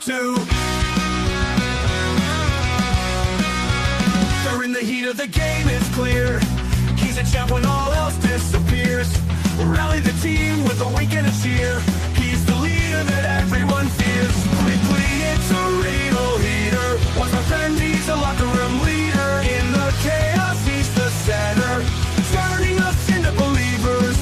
two. During the heat of the game, it's clear he's a champ when all else disappears. Rally the team with a wink and a cheer. He's the leader that everyone fears. Quickly, it's a real heater. Once my friend, he's a locker room leader. In the chaos, he's the center, turning us into believers.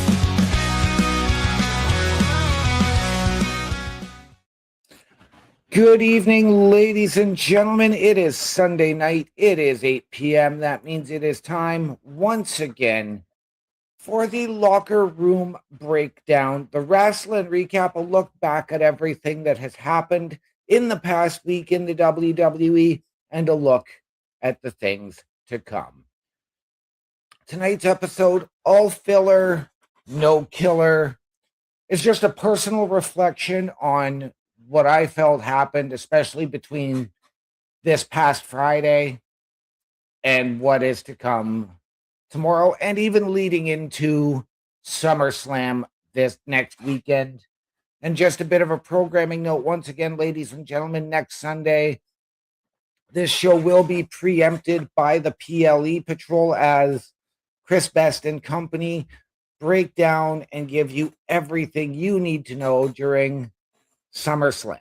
Good evening, ladies and gentlemen. It is Sunday night. It is 8 p.m. That means it is time once again for the Locker Room Breakdown, the Rasslin recap, a look back at everything that has happened in the past week in the WWE, and a look at the things to come. Tonight's episode, all filler, no killer, is just a personal reflection on what I felt happened, especially between this past Friday and what is to come tomorrow, and even leading into SummerSlam this next weekend. And just a bit of a programming note, once again, ladies and gentlemen, next Sunday, this show will be preempted by the PLE Patrol as Chris Best and company break down and give you everything you need to know during SummerSlam.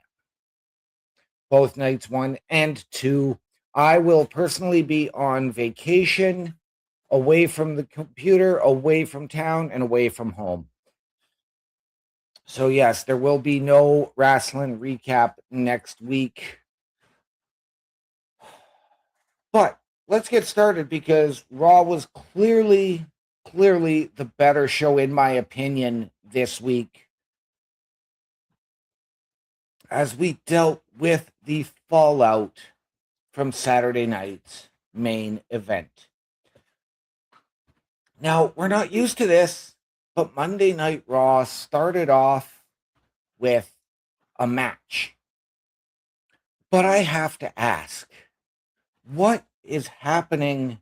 Both nights 1 and 2. I will personally be on vacation, away from the computer, away from town, and away from home. So yes, there will be no Rasslin recap next week. But let's get started, because Raw was clearly the better show, in my opinion, this week, as we dealt with the fallout from Saturday night's main event. Now, we're not used to this, but Monday Night Raw started off with a match. But I have to ask, what is happening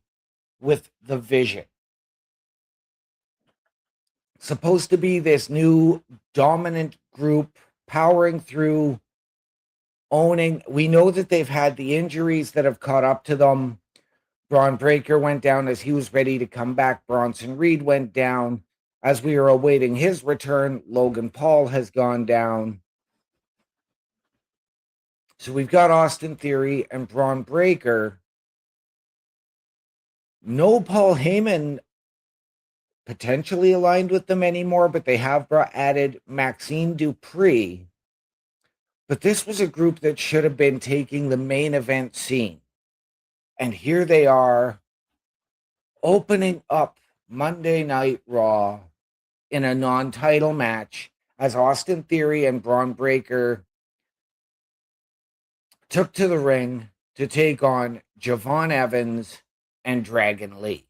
with the Vision? Supposed to be this new dominant group, powering through, owning. We know that they've had the injuries that have caught up to them. Braun Breaker went down as he was ready to come back. Bronson Reed went down as we are awaiting his return. Logan Paul has gone down. So we've got Austin Theory and Braun Breaker. No Paul Heyman potentially aligned with them anymore, but they have added Maxine Dupree. But this was a group that should have been taking the main event scene. And here they are, opening up Monday Night Raw in a non-title match, as Austin Theory and Braun Breaker took to the ring to take on VonEvans and Dragon Lee.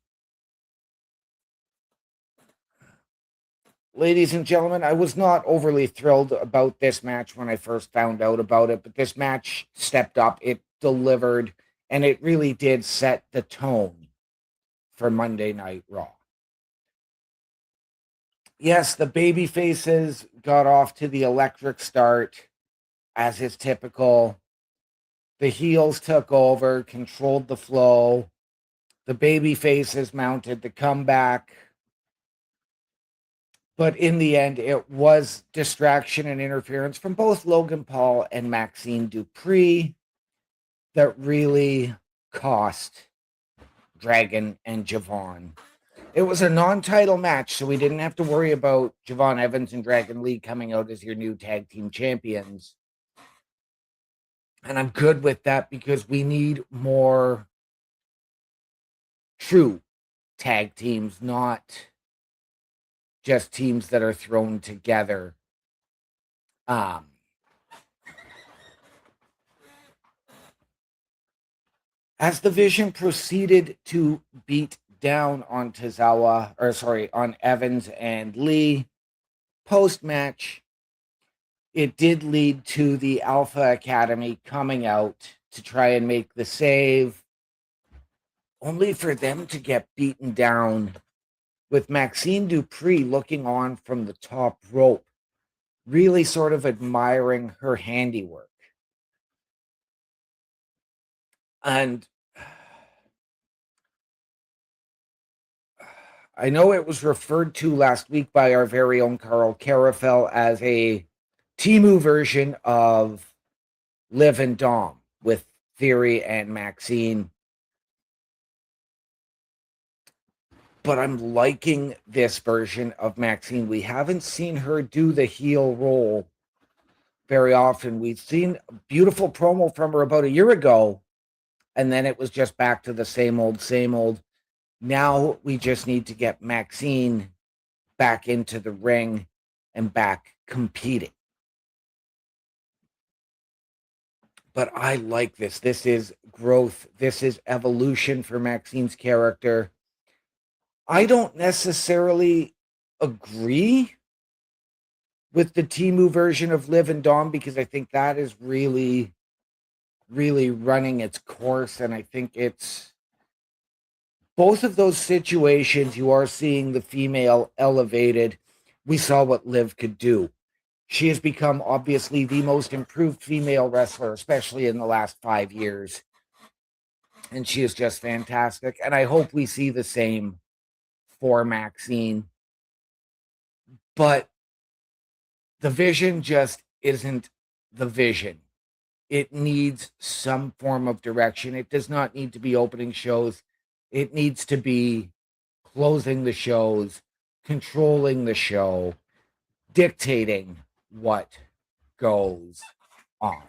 Ladies and gentlemen, I was not overly thrilled about this match when I first found out about it, but this match stepped up, it delivered, and it really did set the tone for Monday Night Raw. Yes, the baby faces got off to the electric start, as is typical. The heels took over, controlled the flow. The baby faces mounted the comeback. But in the end, it was distraction and interference from both Logan Paul and Maxine Dupree that really cost Dragon and Javon. It was a non-title match, so we didn't have to worry about VonEvans and Dragon Lee coming out as your new tag team champions. And I'm good with that, because we need more true tag teams, not just teams that are thrown together. As the Vision proceeded to beat down on on Evans and Lee, post-match, it did lead to the Alpha Academy coming out to try and make the save, only for them to get beaten down, with Maxine Dupree looking on from the top rope, really sort of admiring her handiwork. And I know it was referred to last week by our very own Carl Carafel as a Timu version of Liv and Dom with Theory and Maxine. But I'm liking this version of Maxine. We haven't seen her do the heel role very often. We've seen a beautiful promo from her about a year ago, and then it was just back to the same old, same old. Now we just need to get Maxine back into the ring and back competing. But I like this. This is growth. This is evolution for Maxine's character. I don't necessarily agree with the Timu version of Liv and Dom because I think that is really, really running its course. And I think it's both of those situations. You are seeing the female elevated. We saw what Liv could do. She has become obviously the most improved female wrestler, especially in the last 5 years. And she is just fantastic. And I hope we see the same for Maxine. But the vision just isn't the vision. It needs some form of direction. It does not need to be opening shows. It needs to be closing the shows, controlling the show, dictating what goes on.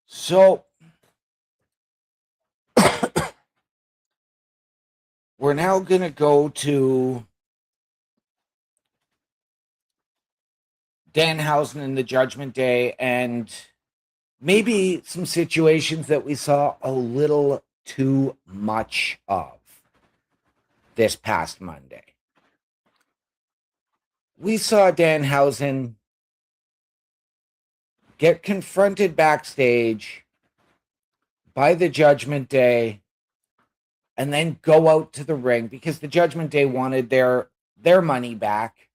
So we're now going to go to Danhausen and the Judgment Day and maybe some situations that we saw a little too much of this past Monday. We saw Danhausen get confronted backstage by the Judgment Day and then go out to the ring because the Judgment Day wanted their money back.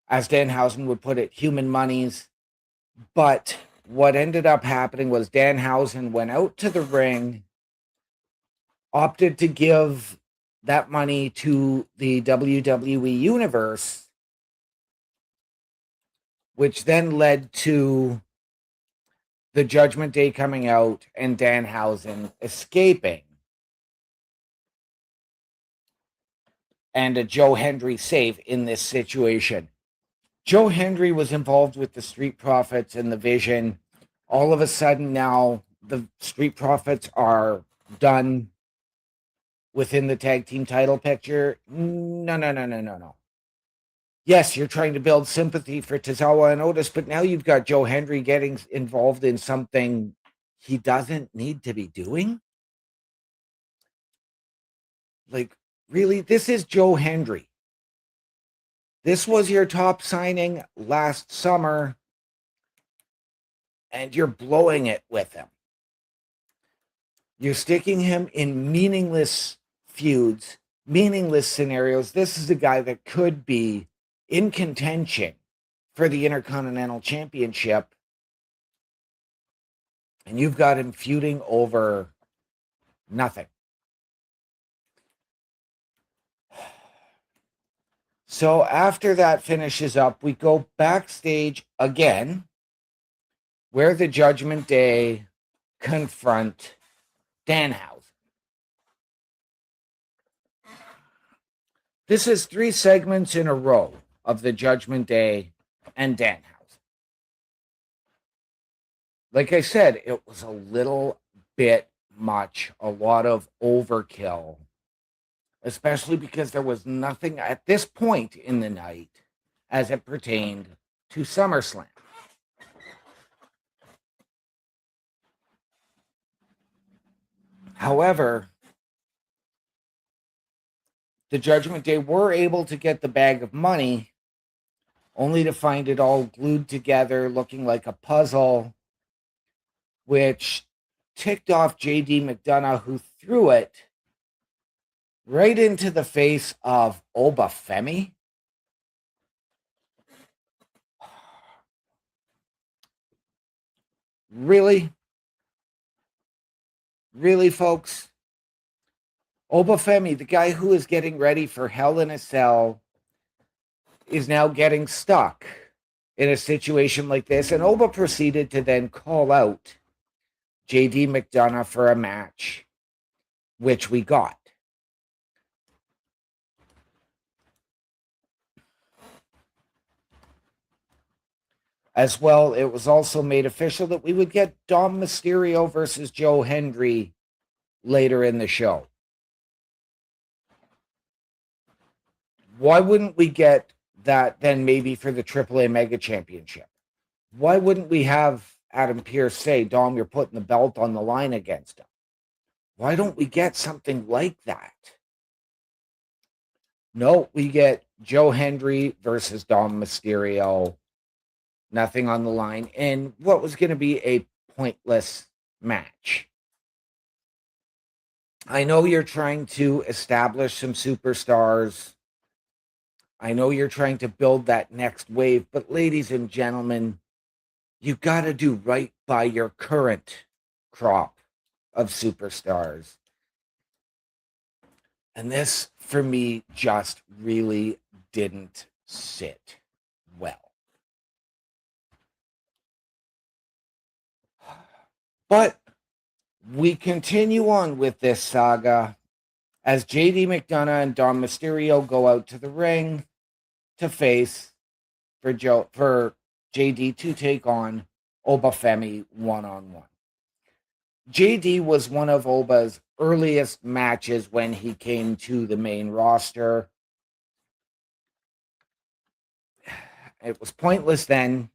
As Danhausen would put it, human monies. But what ended up happening was Danhausen went out to the ring, opted to give that money to the WWE Universe, which then led to the Judgment Day coming out and Danhausen escaping. And a Joe Hendry save in this situation. Joe Hendry was involved with the Street Profits and the Vision. All of a sudden now, the Street Profits are done within the tag team title picture. No. Yes, you're trying to build sympathy for Tozawa and Otis, but now you've got Joe Hendry getting involved in something he doesn't need to be doing. Like, really, this is Joe Hendry. This was your top signing last summer, and you're blowing it with him. You're sticking him in meaningless feuds, meaningless scenarios. This is a guy that could be in contention for the Intercontinental Championship, and you've got him feuding over nothing. So after that finishes up, we go backstage again, where the Judgment Day confront Danhausen. This is 3 segments in a row of the Judgment Day and Danhausen. Like I said, it was a little bit much, a lot of overkill, especially because there was nothing at this point in the night as it pertained to SummerSlam. However, the Judgment Day were able to get the bag of money, only to find it all glued together, looking like a puzzle, which ticked off J.D. McDonough, who threw it right into the face of Obafemi. Really? Really, folks? Obafemi, the guy who is getting ready for Hell in a Cell, is now getting stuck in a situation like this. And Oba proceeded to then call out JD McDonough for a match, which we got. As well, it was also made official that we would get Dom Mysterio versus Joe Hendry later in the show. Why wouldn't we get that then maybe for the AAA Mega Championship? Why wouldn't we have Adam Pearce say, Dom, you're putting the belt on the line against him? Why don't we get something like that? No, we get Joe Hendry versus Dom Mysterio. Nothing on the line. And what was going to be a pointless match. I know you're trying to establish some superstars. I know you're trying to build that next wave. But ladies and gentlemen, you got to do right by your current crop of superstars. And this, for me, just really didn't sit well. But we continue on with this saga as JD McDonough and Dom Mysterio go out to the ring to face for JD to take on Obafemi one-on-one. JD was one of Oba's earliest matches when he came to the main roster. It was pointless then.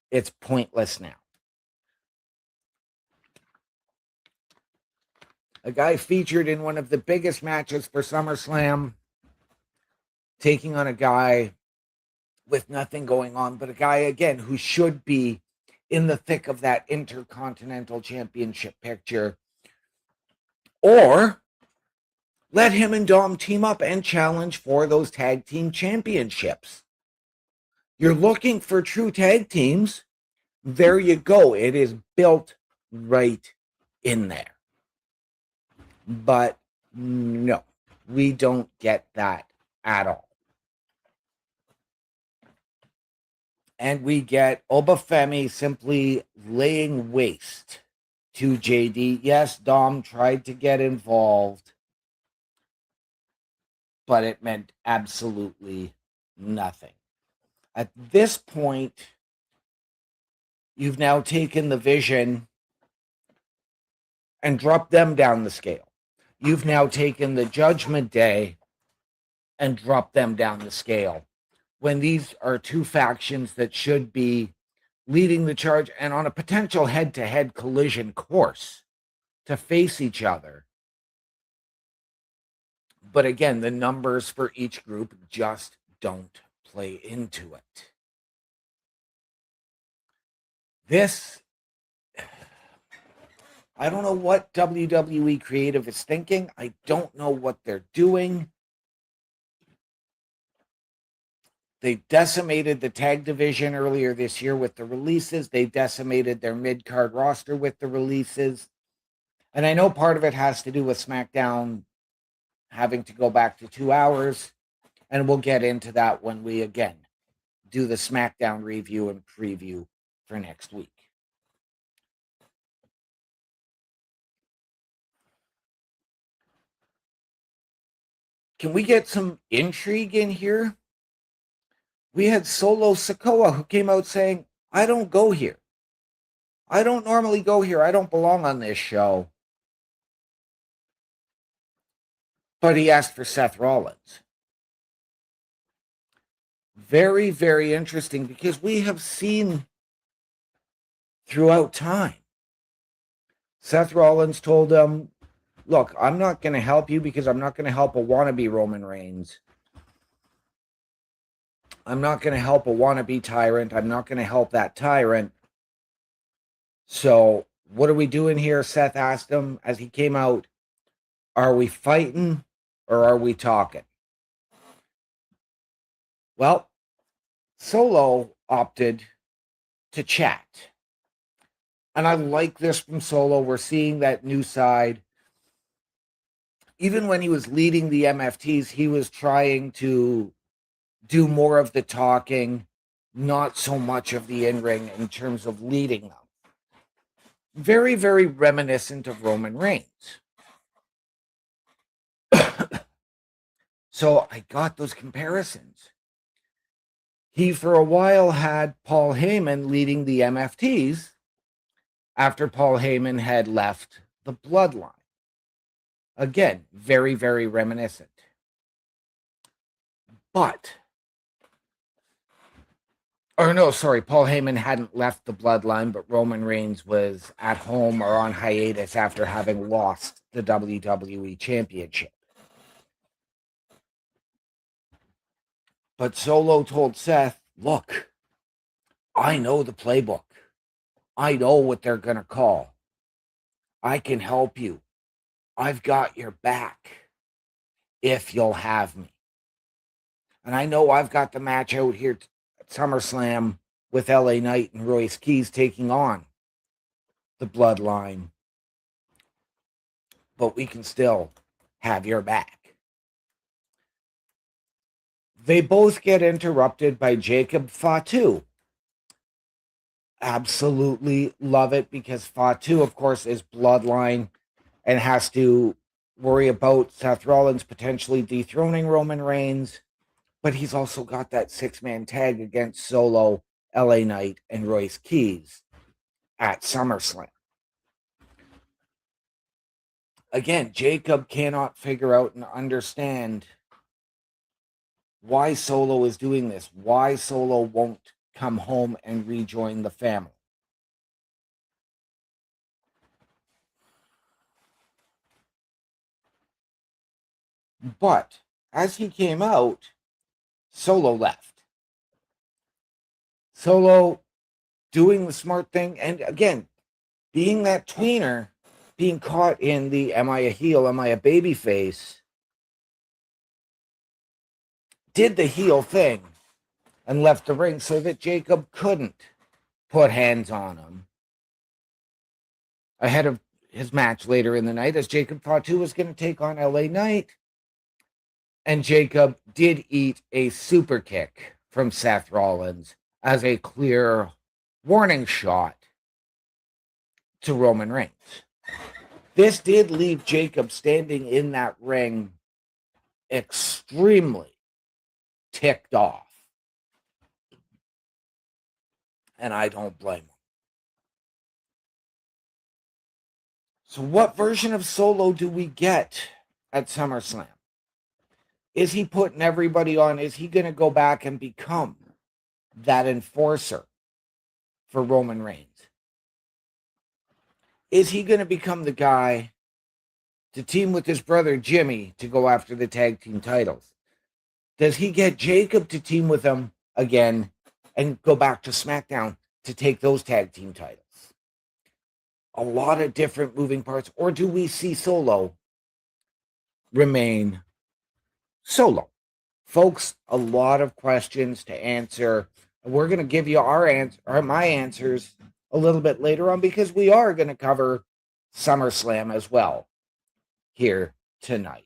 It's pointless now. A guy featured in one of the biggest matches for SummerSlam, taking on a guy with nothing going on, but a guy, again, who should be in the thick of that Intercontinental Championship picture. Or let him and Dom team up and challenge for those tag team championships. You're looking for true tag teams. There you go. It is built right in there. But no, we don't get that at all. And we get Obafemi simply laying waste to JD. Yes, Dom tried to get involved, but it meant absolutely nothing. At this point, you've now taken the Vision and dropped them down the scale. You've now taken the Judgment Day and dropped them down the scale, when these are two factions that should be leading the charge and on a potential head-to-head collision course to face each other. But again, the numbers for each group just don't play into it. This, I don't know what WWE Creative is thinking. I don't know what they're doing. They decimated the tag division earlier this year with the releases. They decimated their mid-card roster with the releases. And I know part of it has to do with SmackDown having to go back to 2 hours. And we'll get into that when we, again, do the SmackDown review and preview for next week. Can we get some intrigue in here? We had Solo Sikoa who came out saying, I don't go here. I don't normally go here. I don't belong on this show. But he asked for Seth Rollins. Very, very interesting, because we have seen throughout time, Seth Rollins told him, look, I'm not going to help you because I'm not going to help a wannabe Roman Reigns. I'm not going to help a wannabe tyrant. I'm not going to help that tyrant. So what are we doing here? Seth asked him as he came out. Are we fighting or are we talking? Well, Solo opted to chat. And I like this from Solo. We're seeing that new side. Even when he was leading the MFTs, he was trying to do more of the talking, not so much of the in-ring in terms of leading them. Very, very reminiscent of Roman Reigns. So I got those comparisons. He, for a while, had Paul Heyman leading the MFTs after Paul Heyman had left the Bloodline. Again, very, very reminiscent. But, or no, sorry, Paul Heyman hadn't left the Bloodline, but Roman Reigns was at home or on hiatus after having lost the WWE Championship. But Solo told Seth, look, I know the playbook. I know what they're going to call. I can help you. I've got your back if you'll have me. And I know I've got the match out here at SummerSlam with LA Knight and Royce Keys taking on the Bloodline. But we can still have your back. They both get interrupted by Jacob Fatu. Absolutely love it because Fatu, of course, is Bloodline and has to worry about Seth Rollins potentially dethroning Roman Reigns. But he's also got that six-man tag against Solo, LA Knight, and Royce Keys at SummerSlam. Again, Jacob cannot figure out and understand why Solo is doing this, why Solo won't come home and rejoin the family. But as he came out, Solo left. Solo doing the smart thing, and again, being that tweener, being caught in the am I a heel, am I a babyface, did the heel thing and left the ring so that Jacob couldn't put hands on him ahead of his match later in the night, as Jacob Fatu was going to take on LA Knight. And Jacob did eat a super kick from Seth Rollins as a clear warning shot to Roman Reigns. This did leave Jacob standing in that ring extremely ticked off. And I don't blame him. So what version of Solo do we get at SummerSlam? Is he putting everybody on? Is he going to go back and become that enforcer for Roman Reigns? Is he going to become the guy to team with his brother Jimmy to go after the tag team titles? Does he get Jacob to team with him again and go back to SmackDown to take those tag team titles? A lot of different moving parts. Or do we see Solo remain Solo? Folks, a lot of questions to answer. We're going to give you my answers a little bit later on, because we are going to cover SummerSlam as well here tonight.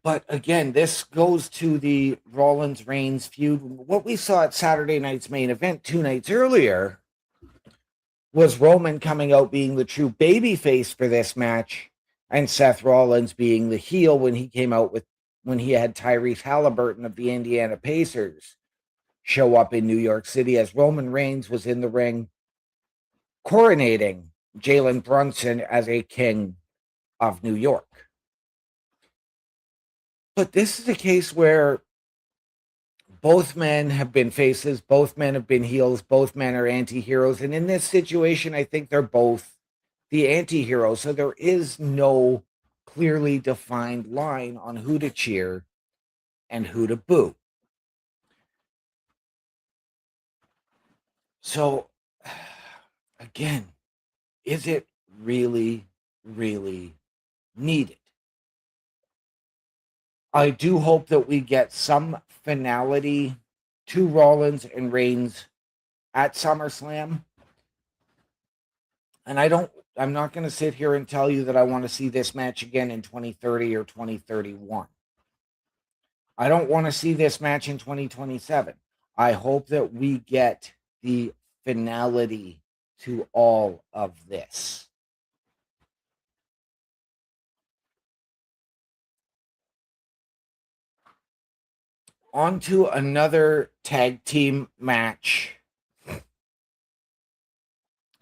But again, this goes to the Rollins-Reigns feud. What we saw at Saturday night's main event 2 nights earlier was Roman coming out being the true babyface for this match, and Seth Rollins being the heel when he came out when he had Tyrese Halliburton of the Indiana Pacers show up in New York City, as Roman Reigns was in the ring coronating Jalen Brunson as a king of New York. But this is a case where both men have been faces, both men have been heels, both men are anti-heroes. And in this situation, I think they're both the anti-heroes. So there is no clearly defined line on who to cheer and who to boo. So, again, is it really, really needed. I do hope that we get some finality to Rollins and Reigns at SummerSlam. And I'm not going to sit here and tell you that I want to see this match again in 2030 or 2031. I don't want to see this match in 2027. I hope that we get the finality to all of this. On to another tag team match,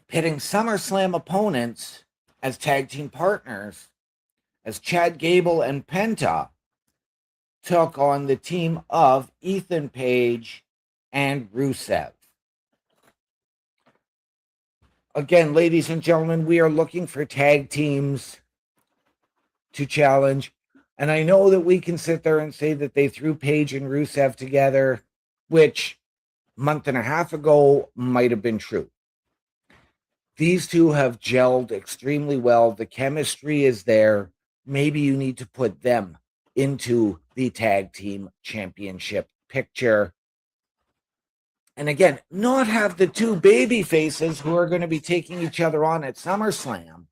pitting SummerSlam opponents as tag team partners, as Chad Gable and Penta took on the team of Ethan Page and Rusev. Again, ladies and gentlemen, we are looking for tag teams to challenge. And I know that we can sit there and say that they threw Page and Rusev together, which a month and a half ago might have been true. These two have gelled extremely well. The chemistry is there. Maybe you need to put them into the tag team championship picture. And again, not have the two baby faces who are going to be taking each other on at SummerSlam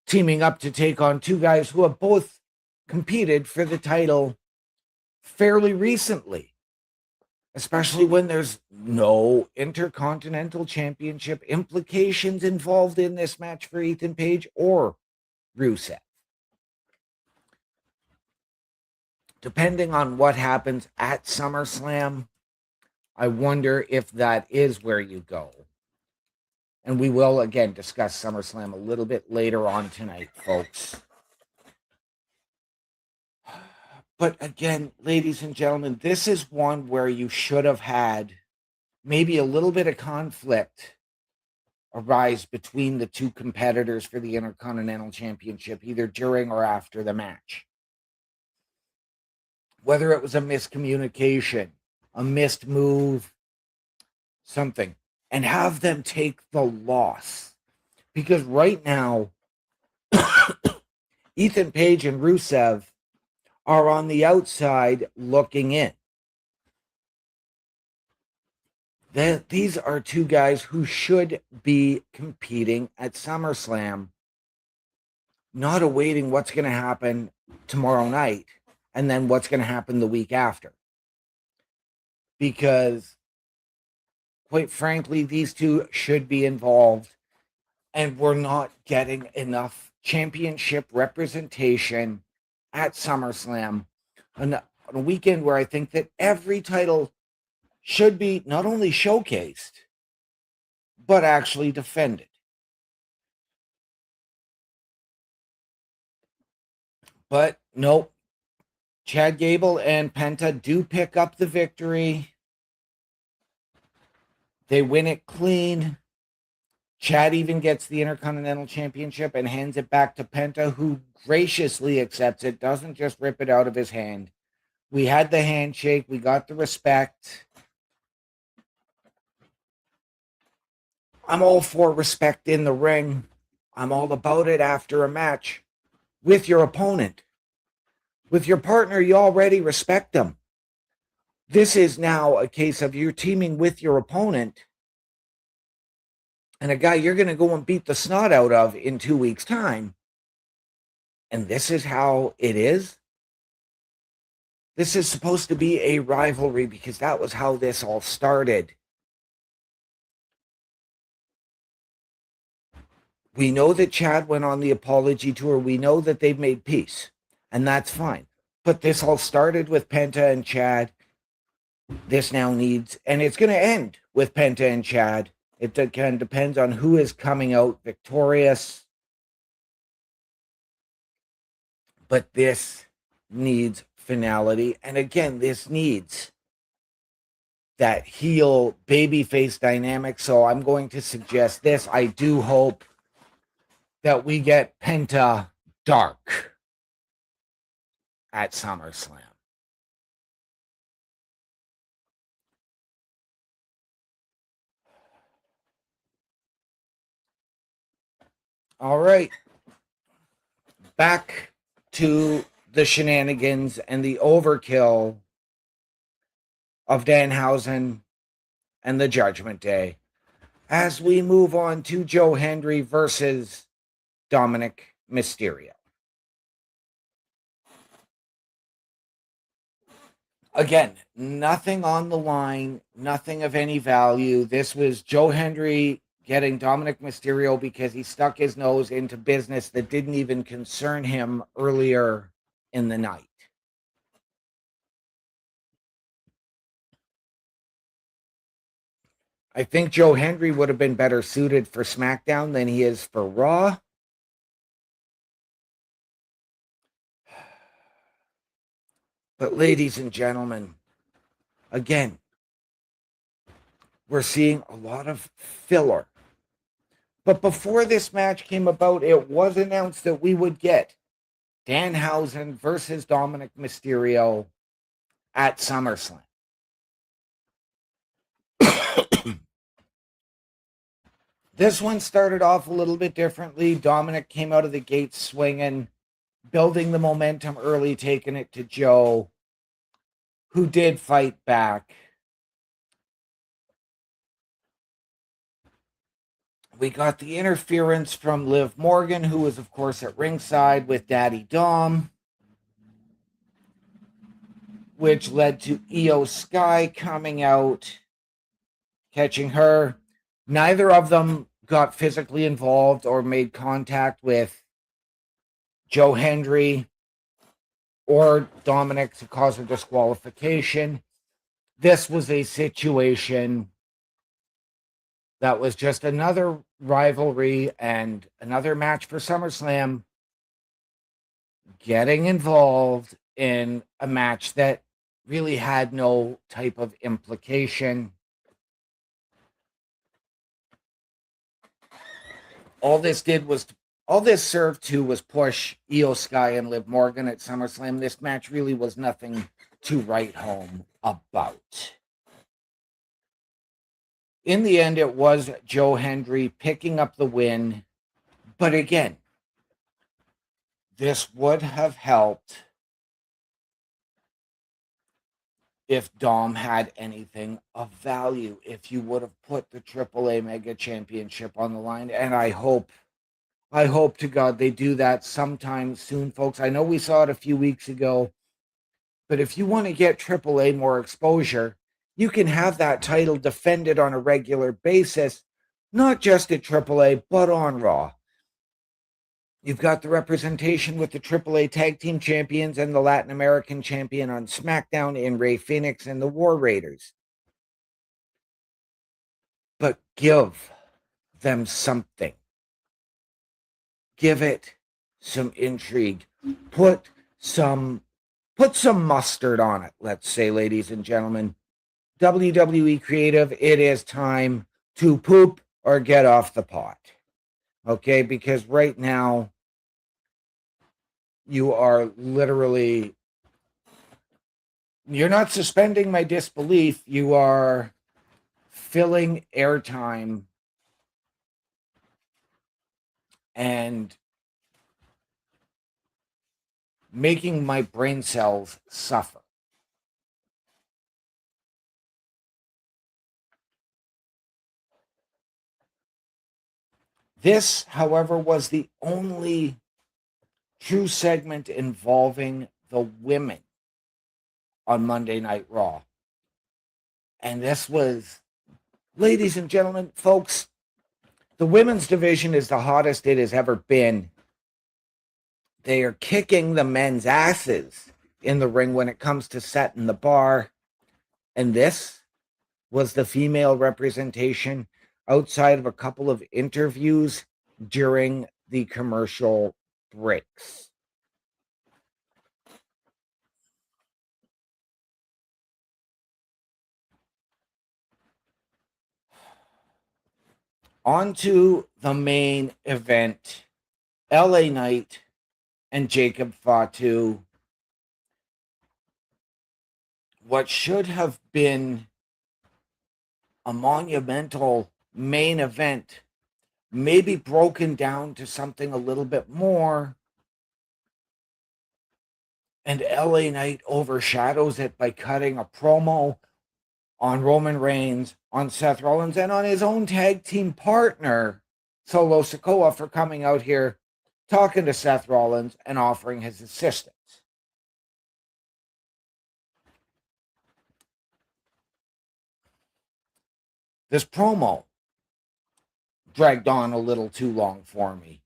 teaming up to take on two guys who have both competed for the title fairly recently, especially when there's no Intercontinental Championship implications involved in this match for Ethan Page or Rusev. Depending on what happens at SummerSlam, I wonder if that is where you go. And we will, again, discuss SummerSlam a little bit later on tonight, folks. But again, ladies and gentlemen, this is one where you should have had maybe a little bit of conflict arise between the two competitors for the Intercontinental Championship, either during or after the match. Whether it was a miscommunication, a missed move, something, and have them take the loss. Because right now, Ethan Page and Rusev are on the outside looking in. These are two guys who should be competing at SummerSlam, not awaiting what's going to happen tomorrow night and then what's going to happen the week after. Because, quite frankly, these two should be involved, and we're not getting enough championship representation at SummerSlam on a weekend where I think that every title should be not only showcased, but actually defended. But nope. Chad Gable and Penta do pick up the victory. They win it clean. Chad even gets the Intercontinental Championship and hands it back to Penta, who graciously accepts it, doesn't just rip it out of his hand. We had the handshake. We got the respect. I'm all for respect in the ring. I'm all about it after a match with your opponent. With your partner, you already respect them. This is now a case of you're teaming with your opponent and a guy you're going to go and beat the snot out of in 2 weeks' time. And this is how it is. This is supposed to be a rivalry because that was how this all started. We know that Chad went on the apology tour. We know that they've made peace, and that's fine. But this all started with Penta and Chad. This now needs, and it's going to end with Penta and Chad. It again depends on who is coming out victorious. But this needs finality. And again, this needs that heel babyface dynamic. So I'm going to suggest this. I do hope that we get Penta Dark at SummerSlam. All right. back to the shenanigans and the overkill of Danhausen and the Judgment Day as we move on to Joe Hendry versus Dominic Mysterio. Again, nothing on the line, nothing of any value. This was Joe Hendry getting Dominic Mysterio because he stuck his nose into business that didn't even concern him earlier in the night. I think Joe Hendry would have been better suited for SmackDown than he is for Raw. But ladies and gentlemen, again, we're seeing a lot of filler. But before this match came about, it was announced that we would get Danhausen versus Dominic Mysterio at SummerSlam. This one started off a little bit differently. Dominic came out of the gate swinging, building the momentum early, taking it to Joe, who did fight back. We got the interference from Liv Morgan, who was, of course, at ringside with Daddy Dom, which led to Io Sky coming out, catching her. Neither of them got physically involved or made contact with Joe Hendry or Dominic to cause a disqualification. This was a situation that was just another rivalry and another match for SummerSlam getting involved in a match that really had no type of implication. All this served to was push Io Sky and Liv Morgan at SummerSlam. This match really was nothing to write home about. In the end, it was Joe Hendry picking up the win. But again, this would have helped if Dom had anything of value, if you would have put the AAA Mega Championship on the line. And I hope to God they do that sometime soon, folks. I know we saw it a few weeks ago, but if you want to get AAA more exposure, you can have that title defended on a regular basis, not just at AAA, but on Raw. You've got the representation with the AAA Tag Team Champions and the Latin American Champion on SmackDown in Rey Fenix and the War Raiders. But give them something. Give it some intrigue. Put some mustard on it, let's say, ladies and gentlemen. WWE Creative, it is time to poop or get off the pot. Okay, because right now, you are literally, you're not suspending my disbelief. You are filling airtime and making my brain cells suffer. This, however, was the only true segment involving the women on Monday Night Raw. And this was, ladies and gentlemen, folks, the women's division is the hottest it has ever been. They are kicking the men's asses in the ring when it comes to setting the bar. And this was the female representation outside of a couple of interviews during the commercial breaks. On to the main event. LA Knight and Jacob Fatu. What should have been a monumental main event, maybe broken down to something a little bit more, And LA Knight overshadows it by cutting a promo on Roman Reigns, on Seth Rollins, and on his own tag team partner, Solo Sikoa, for coming out here, talking to Seth Rollins and offering his assistance. This promo dragged on a little too long for me.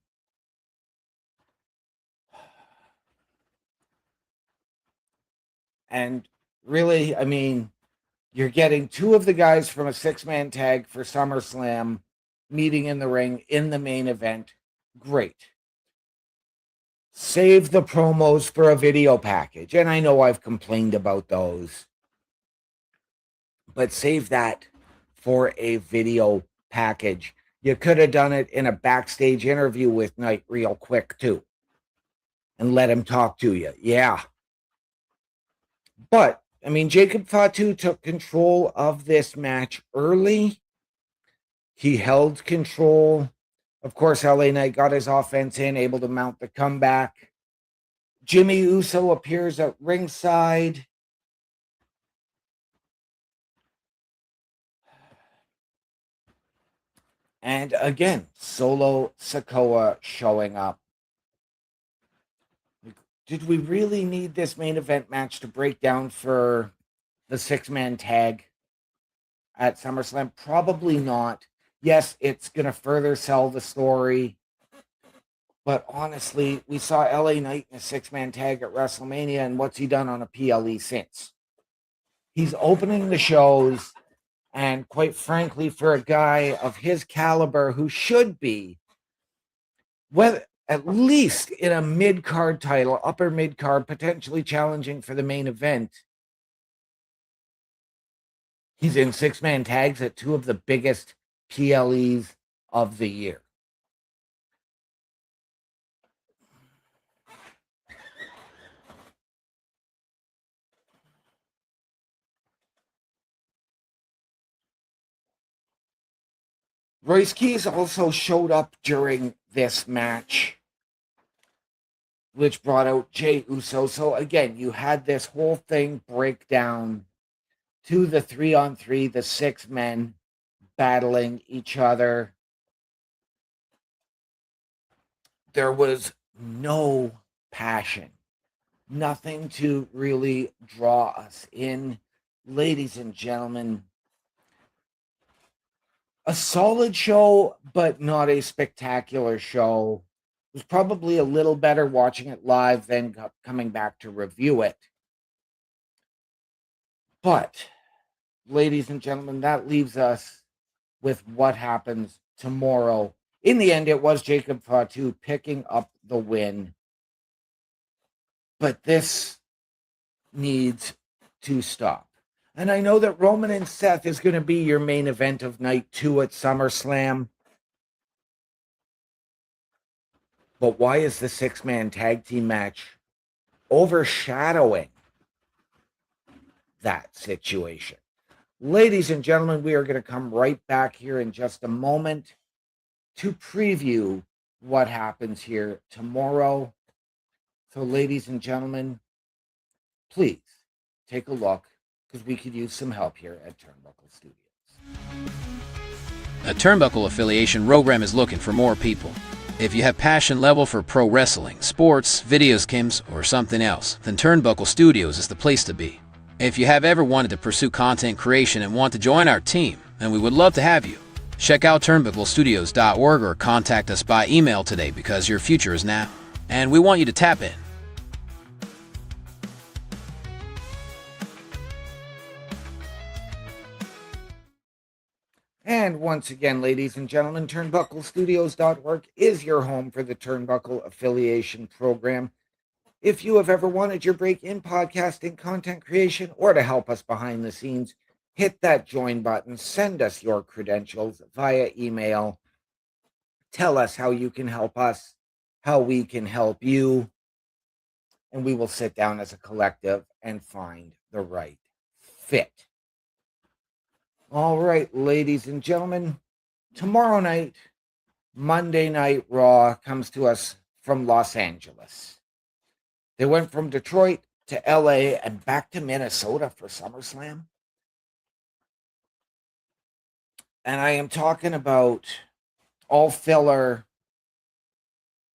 And really, I mean, you're getting two of the guys from a six-man tag for SummerSlam meeting in the ring in the main event. Great. Save the promos for a video package. And I know I've complained about those. But save that for a video package. You could have done it in a backstage interview with Knight real quick, too. And let him talk to you. Yeah. But, I mean, Jacob Fatu took control of this match early. He held control. Of course, LA Knight got his offense in, able to mount the comeback. Jimmy Uso appears at ringside. And again, Solo Sikoa showing up. Did we really need this main event match to break down for the six-man tag at SummerSlam? Probably not. Yes, it's going to further sell the story. But honestly, we saw LA Knight in a six-man tag at WrestleMania, and what's he done on a PLE since? He's opening the shows, and quite frankly, for a guy of his caliber who should be, whether at least in a mid-card title, upper mid-card, potentially challenging for the main event, he's in six-man tags at two of the biggest PLEs of the year. Royce Keys also showed up during this match, which brought out Jey Uso. So again, you had this whole thing break down to the 3-on-3, the six men battling each other. There was no passion, nothing to really draw us in. Ladies and gentlemen, a solid show, but not a spectacular show. It was probably a little better watching it live than coming back to review it. But, ladies and gentlemen, that leaves us with what happens tomorrow. In the end, it was Jacob Fatu picking up the win. But this needs to stop. And I know that Roman and Seth is going to be your main event of night 2 at SummerSlam. But why is the six-man tag team match overshadowing that situation? Ladies and gentlemen, we are going to come right back here in just a moment to preview what happens here tomorrow. So, ladies and gentlemen, please take a look, because we could use some help here at Turnbuckle Studios. A Turnbuckle affiliation program is looking for more people. If you have passion level for pro wrestling, sports, video games, or something else, then Turnbuckle Studios is the place to be. If you have ever wanted to pursue content creation and want to join our team, then we would love to have you. Check out turnbucklestudios.org or contact us by email today, because your future is now, and we want you to tap in. And once again, ladies and gentlemen, turnbucklestudios.org is your home for the Turnbuckle Affiliation Program. If you have ever wanted your break in podcasting, content creation, or to help us behind the scenes, hit that join button, send us your credentials via email. Tell us how you can help us, how we can help you, and we will sit down as a collective and find the right fit. All right, ladies and gentlemen, tomorrow night, Monday Night Raw comes to us from Los Angeles. They went from Detroit to LA and back to Minnesota for SummerSlam. And I am talking about all filler,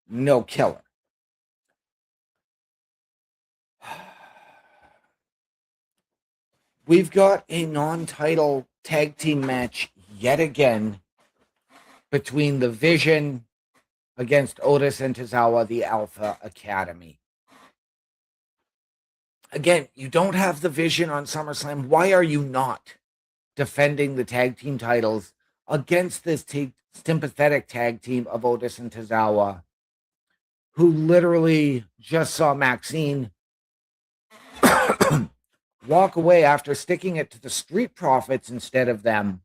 no killer. We've got a non-title tag team match yet again between the Vision against Otis and Tozawa, the Alpha Academy. Again, you don't have the Vision on SummerSlam. Why are you not defending the tag team titles against this sympathetic tag team of Otis and Tozawa, who literally just saw Maxine walk away after sticking it to the Street Profits instead of them,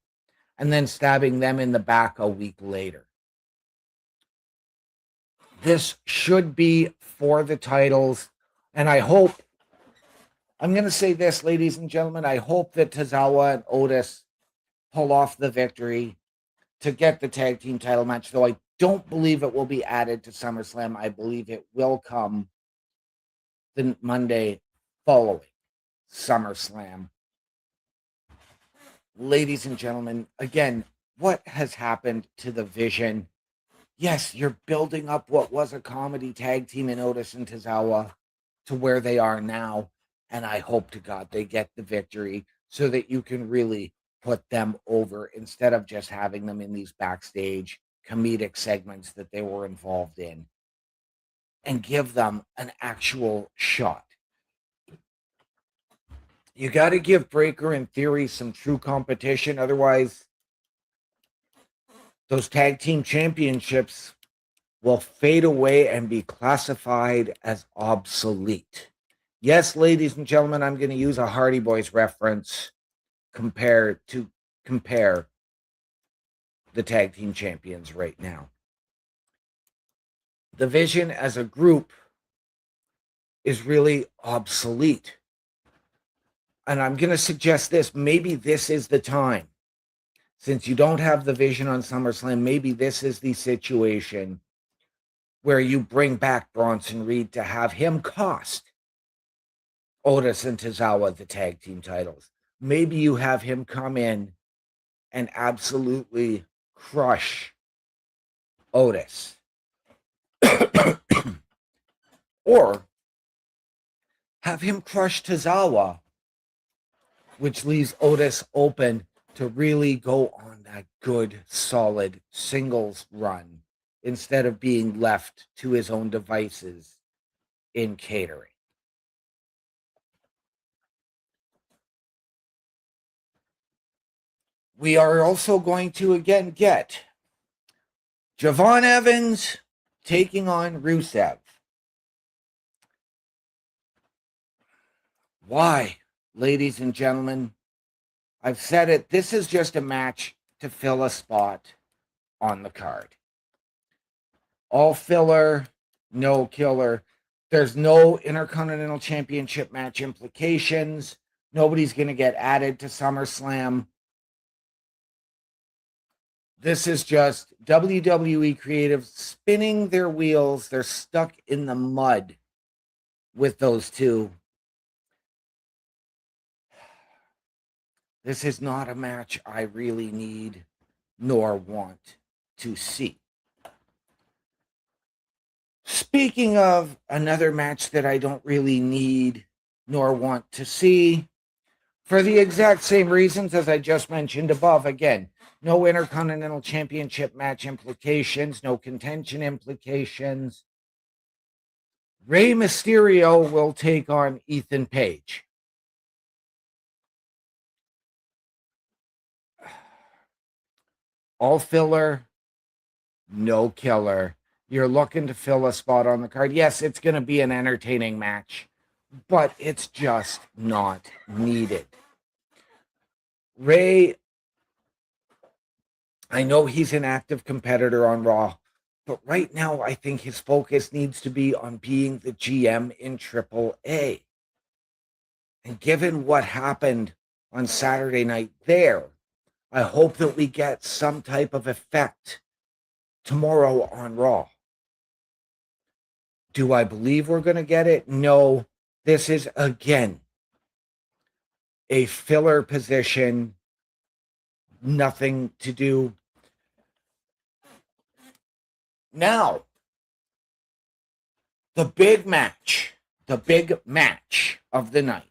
and then stabbing them in the back a week later? This should be for the titles, and I hope, I'm going to say this, ladies and gentlemen, I hope that Tozawa and Otis pull off the victory to get the tag team title match, though I don't believe it will be added to SummerSlam. I believe it will come the Monday following SummerSlam. Ladies and gentlemen, again, what has happened to the Vision? Yes, you're building up what was a comedy tag team in Otis and Tozawa to where they are now, and I hope to God they get the victory so that you can really put them over instead of just having them in these backstage comedic segments that they were involved in, and give them an actual shot. You got to give Breaker and Theory some true competition. Otherwise, those tag team championships will fade away and be classified as obsolete. Yes, ladies and gentlemen, I'm going to use a Hardy Boys reference compare the tag team champions right now. The Vision as a group is really obsolete. And I'm going to suggest this. Maybe this is the time. Since you don't have the Vision on SummerSlam, maybe this is the situation where you bring back Bronson Reed to have him cost Otis and Tozawa the tag team titles. Maybe you have him come in and absolutely crush Otis. Or have him crush Tozawa, which leaves Otis open to really go on that good, solid singles run instead of being left to his own devices in catering. We are also going to again get VonEvans taking on Rusev. Why, ladies and gentlemen? I've said it. This is just a match to fill a spot on the card. All filler, no killer. There's no Intercontinental Championship match implications. Nobody's going to get added to SummerSlam. This is just WWE creative spinning their wheels. They're stuck in the mud with those two. This is not a match I really need nor want to see. Speaking of another match that I don't really need nor want to see, for the exact same reasons as I just mentioned above, again, no Intercontinental Championship match implications, no contention implications. Rey Mysterio will take on Ethan Page. All filler, no killer. You're looking to fill a spot on the card. Yes, it's going to be an entertaining match, but it's just not needed. Rey, I know he's an active competitor on Raw, but right now I think his focus needs to be on being the GM in AAA. And given what happened on Saturday night there, I hope that we get some type of effect tomorrow on Raw. Do I believe we're going to get it? No, This is, again, a filler position, nothing to do. Now, the big match of the night,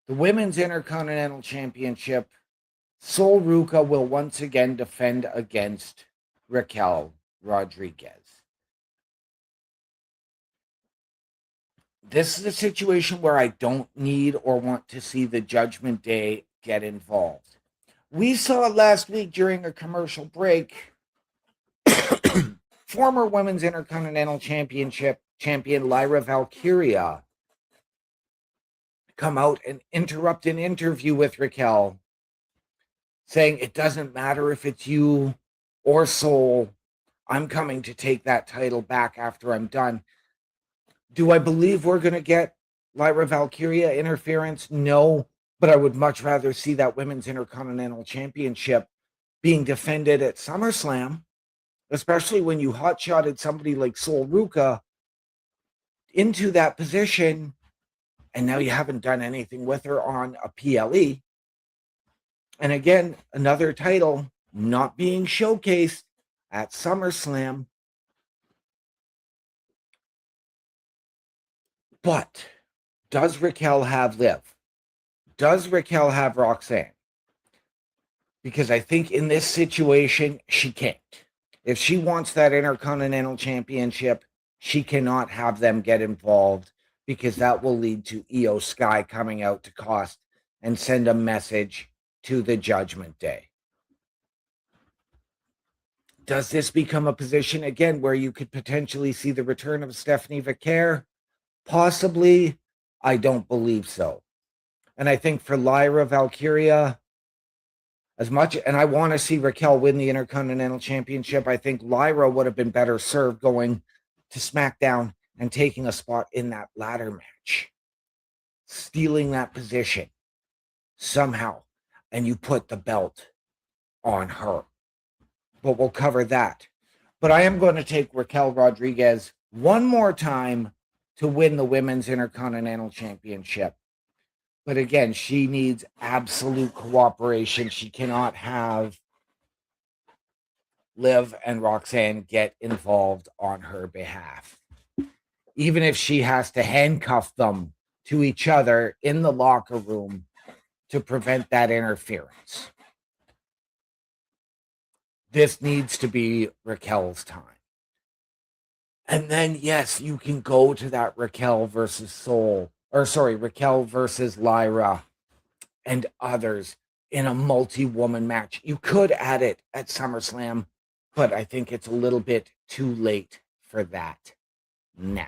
the Women's Intercontinental Championship. Sol Ruca will once again defend against Raquel Rodriguez. This is a situation where I don't need or want to see the Judgment Day get involved. We saw last week during a commercial break former Women's Intercontinental Championship champion Lyra Valkyria come out and interrupt an interview with Raquel, saying, it doesn't matter if it's you or Sol, I'm coming to take that title back after I'm done. Do I believe we're going to get Lyra Valkyria interference? No, but I would much rather see that Women's Intercontinental Championship being defended at SummerSlam, especially when you hotshotted somebody like Sol Ruca into that position, and now you haven't done anything with her on a PLE. And again, another title not being showcased at SummerSlam. But does Raquel have Liv? Does Raquel have Roxanne? Because I think in this situation, she can't. If she wants that Intercontinental Championship, she cannot have them get involved, because that will lead to Io Sky coming out to cost and send a message to the Judgment Day. Does this become a position, again, where you could potentially see the return of Stephanie Vaquer? Possibly. I don't believe so. And I think for Lyra Valkyria, as much, and I want to see Raquel win the Intercontinental Championship, I think Lyra would have been better served going to SmackDown and taking a spot in that ladder match, stealing that position somehow, and you put the belt on her. But we'll cover that. But I am going to take Raquel Rodriguez one more time to win the Women's Intercontinental Championship. But again, she needs absolute cooperation. She cannot have Liv and Roxanne get involved on her behalf. Even if she has to handcuff them to each other in the locker room to prevent that interference. This needs to be Raquel's time. And then, yes, you can go to that Raquel versus Raquel versus Lyra and others in a multi-woman match. You could add it at SummerSlam, but I think it's a little bit too late for that now.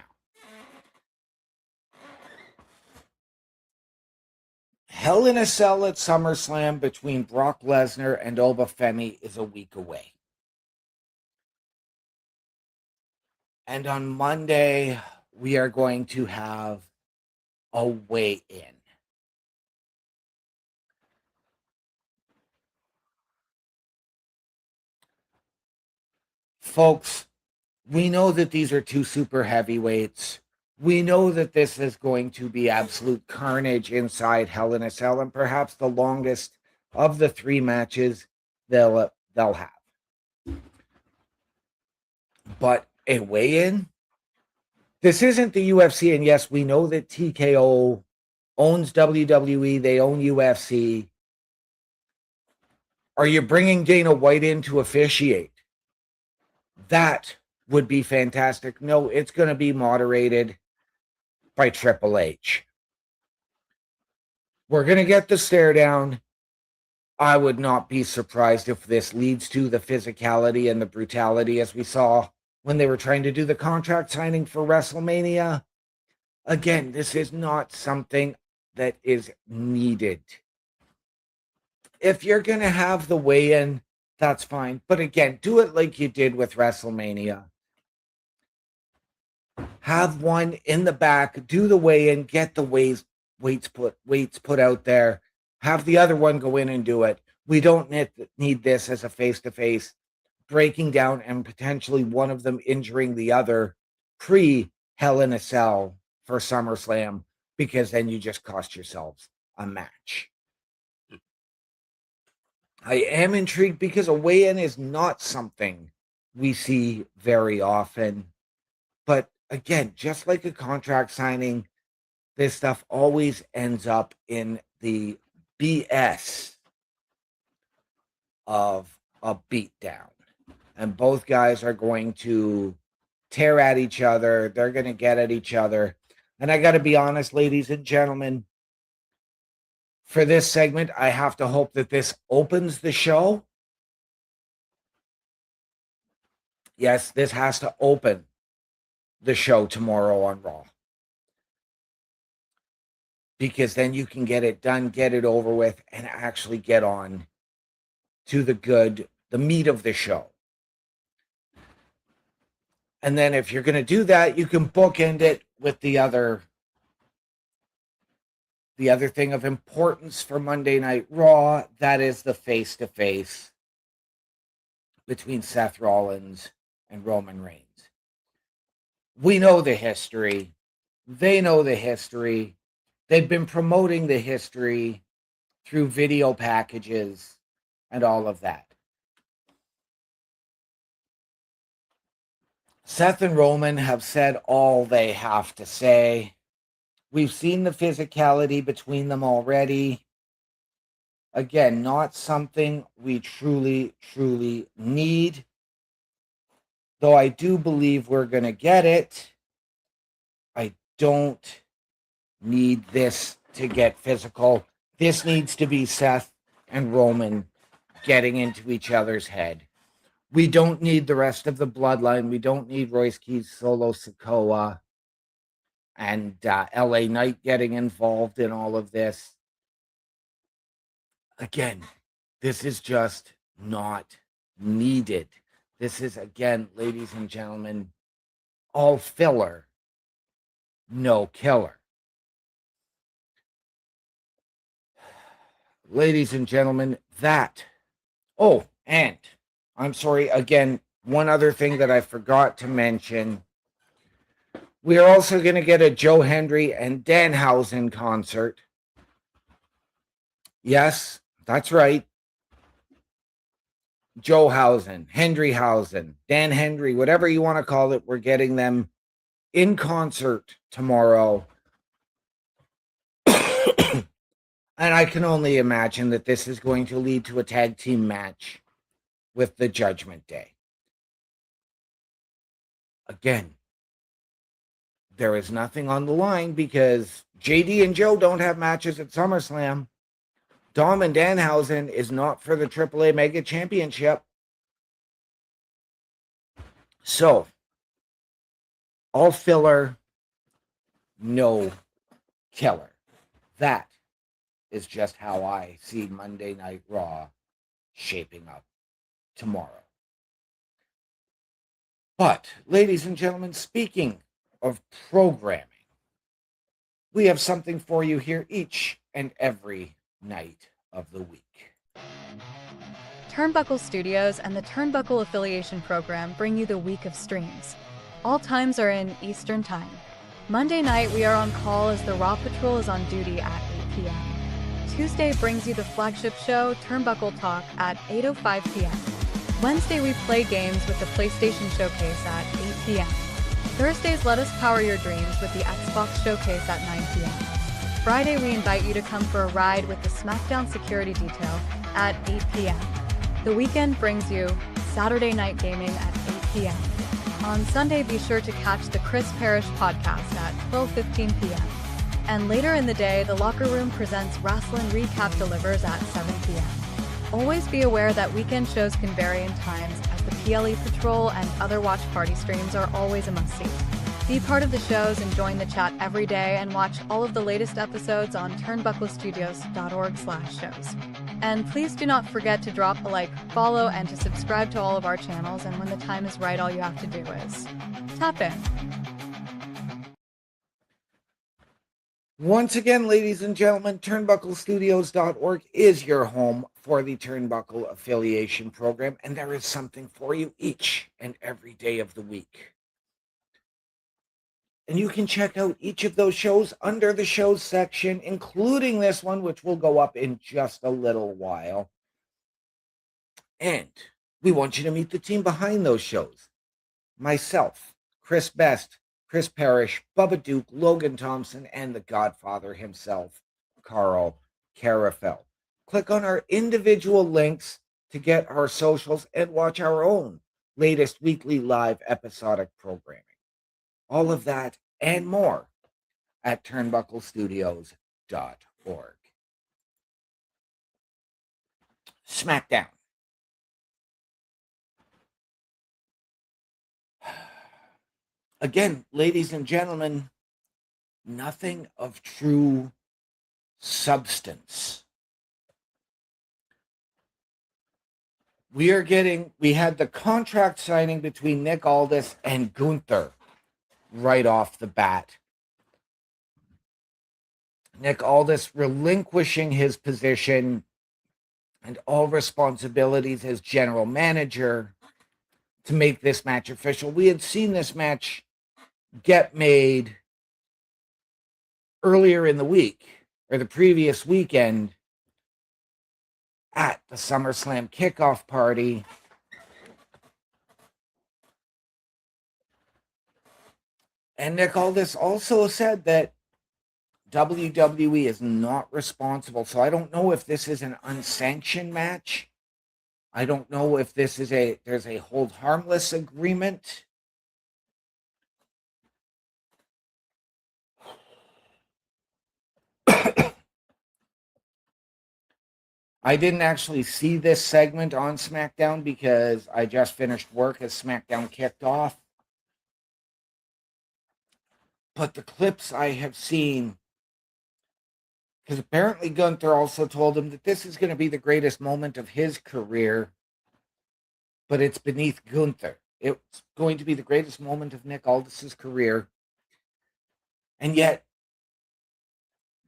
Hell in a Cell at SummerSlam between Brock Lesnar and Obafemi is a week away. And on Monday, we are going to have a weigh-in. Folks, we know that these are two super heavyweights. We know that this is going to be absolute carnage inside Hell in a Cell, and perhaps the longest of the three matches they'll have. But a weigh-in? This isn't the UFC, and yes, we know that TKO owns WWE, they own UFC. Are you bringing Dana White in to officiate? That would be fantastic. No, it's going to be moderated by Triple H. We're going to get the stare down. I would not be surprised if this leads to the physicality and the brutality as we saw when they were trying to do the contract signing for WrestleMania. Again, this is not something that is needed. If you're going to have the weigh-in, that's fine. But again, do it like you did with WrestleMania. Have one in the back, do the weigh-in, get the weights put out there. Have the other one go in and do it. We don't need this as a face-to-face, breaking down and potentially one of them injuring the other pre-Hell in a Cell for SummerSlam, because then you just cost yourselves a match. I am intrigued because a weigh-in is not something we see very often. But again, just like a contract signing, this stuff always ends up in the BS of a beatdown. And both guys are going to tear at each other. They're going to get at each other. And I got to be honest, ladies and gentlemen, for this segment, I have to hope that this opens the show. Yes, this has to open the show tomorrow on Raw. Because then you can get it done, get it over with, and actually get on to the meat of the show. And then if you're going to do that, you can bookend it with the other thing of importance for Monday Night Raw. That is the face-to-face between Seth Rollins and Roman Reigns. We know the history. They know the history. They've been promoting the history through video packages and all of that. Seth and Roman have said all they have to say. We've seen the physicality between them already. Again, not something we truly, truly need. Though I do believe we're going to get it. I don't need this to get physical. This needs to be Seth and Roman getting into each other's head. We don't need the rest of the bloodline. We don't need Royce Keys, Solo Sikoa, and LA Knight getting involved in all of this. Again, this is just not needed. This is, again, ladies and gentlemen, all filler, no killer. Ladies and gentlemen, that. Oh, and I'm sorry, again, one other thing that I forgot to mention. We are also going to get a Joe Hendry and Danhausen concert. Yes, that's right. Joe Hausen, Hendryhausen, Dan Hendry, whatever you want to call it, we're getting them in concert tomorrow. And I can only imagine that this is going to lead to a tag team match with the Judgment Day. Again, there is nothing on the line because JD and Joe don't have matches at SummerSlam. Dom and Danhausen is not for the AAA Mega Championship. So, all filler, no killer. That is just how I see Monday Night Raw shaping up tomorrow. But, ladies and gentlemen, speaking of programming, we have something for you here each and every night of the week. Turnbuckle Studios and the Turnbuckle Affiliation Program bring you the week of streams. All times are in Eastern Time. Monday night we are on call as the Raw Patrol is on duty at 8 p.m. Tuesday brings you the flagship show, Turnbuckle Talk, at 8:05 p.m. Wednesday we play games with the PlayStation Showcase at 8 p.m. Thursdays let us power your dreams with the Xbox Showcase at 9 p.m. Friday we invite you to come for a ride with the SmackDown Security Detail at 8 p.m. The weekend brings you Saturday Night Gaming at 8 p.m. On Sunday be sure to catch the Chris Parrish podcast at 12:15 p.m. And later in the day, the Locker Room presents Rasslin Recap Delivers at 7 p.m. Always be aware that weekend shows can vary in times, as the PLE Patrol and other watch party streams are always a must-see. Be part of the shows and join the chat every day and watch all of the latest episodes on turnbucklestudios.org/shows. And please do not forget to drop a like, follow, and to subscribe to all of our channels, and when the time is right, all you have to do is tap in. Once again, ladies and gentlemen, turnbucklestudios.org is your home for the Turnbuckle Affiliation Program, and there is something for you each and every day of the week. And you can check out each of those shows under the shows section, including this one, which will go up in just a little while. And we want you to meet the team behind those shows. Myself, Chris Best, Chris Parrish, Bubba Duke, Logan Thompson, and the Godfather himself, Carl Carafel. Click on our individual links to get our socials and watch our own latest weekly live episodic programming. All of that and more at turnbucklestudios.org. SmackDown. Again, ladies and gentlemen, nothing of true substance. We had the contract signing between Nick Aldis and Gunther right off the bat. Nick Aldis relinquishing his position and all responsibilities as general manager to make this match official. We had seen this match get made earlier in the week, or the previous weekend, at the SummerSlam kickoff party. And Nick Aldis also said that WWE is not responsible. So I don't know if this is an unsanctioned match. I don't know if this is there's a hold harmless agreement. I didn't actually see this segment on SmackDown because I just finished work as SmackDown kicked off. But the clips I have seen, because apparently Gunther also told him that this is going to be the greatest moment of his career, but it's beneath Gunther. It's going to be the greatest moment of Nick Aldis' career. And yet,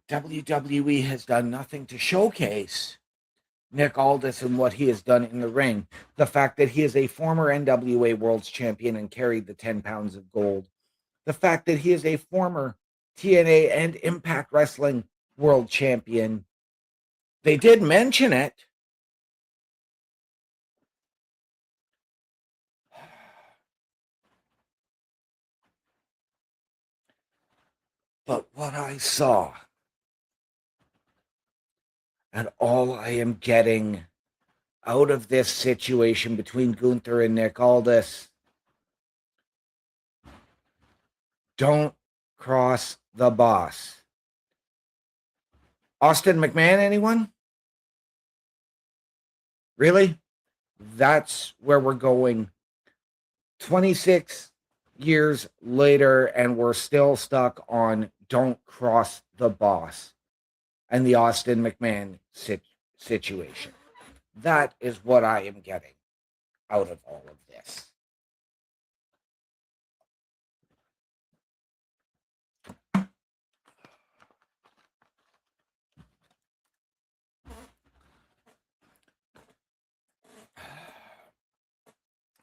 WWE has done nothing to showcase Nick Aldis and what he has done in the ring. The fact that he is a former NWA World's Champion and carried the 10 pounds of gold. The fact that he is a former TNA and Impact Wrestling World Champion. They did mention it. But what I saw, and all I am getting out of this situation between Gunther and Nick Aldis, don't cross the boss. Austin McMahon, anyone? Really? That's where we're going. 26 years later, and we're still stuck on don't cross the boss and the Austin McMahon situation. That is what I am getting out of all of this.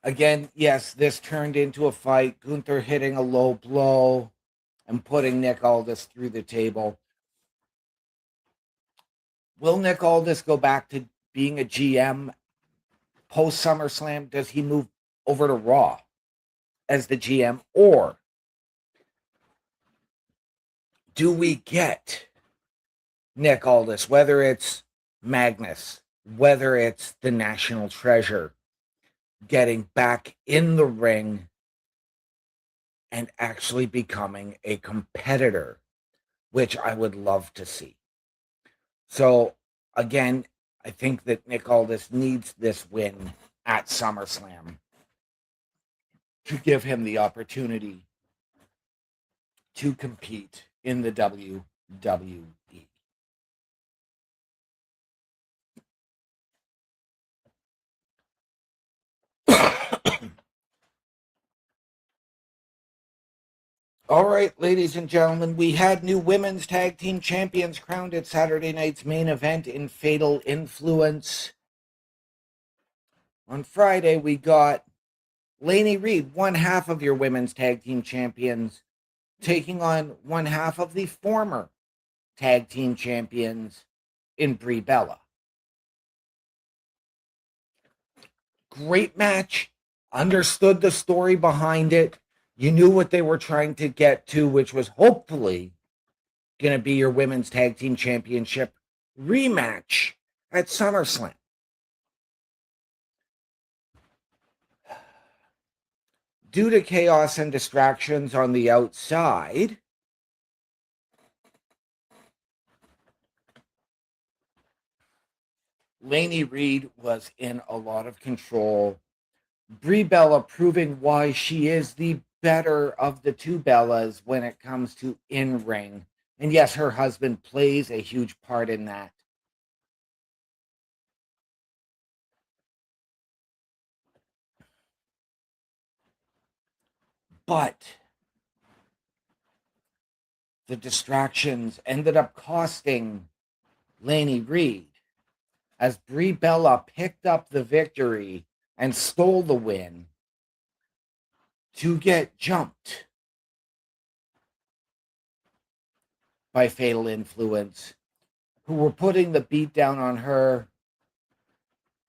Again, yes, this turned into a fight. Gunther hitting a low blow and putting Nick Aldis through the table. Will Nick Aldis go back to being a GM post SummerSlam? Does he move over to Raw as the GM? Or do we get Nick Aldis, whether it's Magnus, whether it's the National Treasure, getting back in the ring and actually becoming a competitor, which I would love to see. So, again, I think that Nick Aldis needs this win at SummerSlam to give him the opportunity to compete in the WWE. All right, ladies and gentlemen, we had new women's tag team champions crowned at Saturday night's main event in Fatal Influence. On Friday, we got Lainey Reed, one half of your women's tag team champions, taking on one half of the former tag team champions in Brie Bella. Great match. Understood the story behind it. You knew what they were trying to get to, which was hopefully going to be your women's tag team championship rematch at SummerSlam. Due to chaos and distractions on the outside, Lainey Reed was in a lot of control. Brie Bella proving why she is the better of the two Bellas when it comes to in-ring. And yes, her husband plays a huge part in that. But the distractions ended up costing Lainey Reed as Brie Bella picked up the victory and stole the win to get jumped by Fatal Influence, who were putting the beat down on her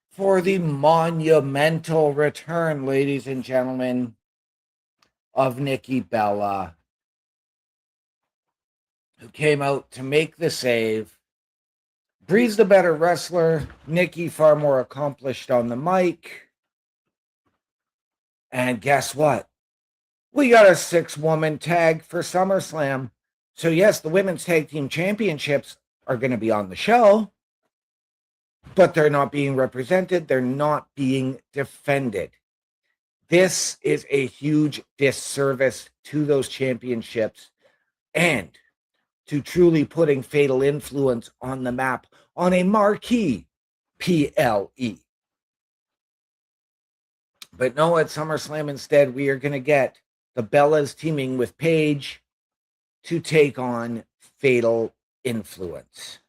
for the monumental return, ladies and gentlemen, of Nikki Bella, who came out to make the save. Brie's the better wrestler. Nikki far more accomplished on the mic. And guess what? We got a 6-woman tag for SummerSlam. So yes, the women's tag team championships are going to be on the show, but they're not being represented. They're not being defended. This is a huge disservice to those championships and to truly putting Fatal Influence on the map on a marquee PLE. But no, at SummerSlam instead, we are going to get the Bellas teaming with Paige to take on Fatal Influence.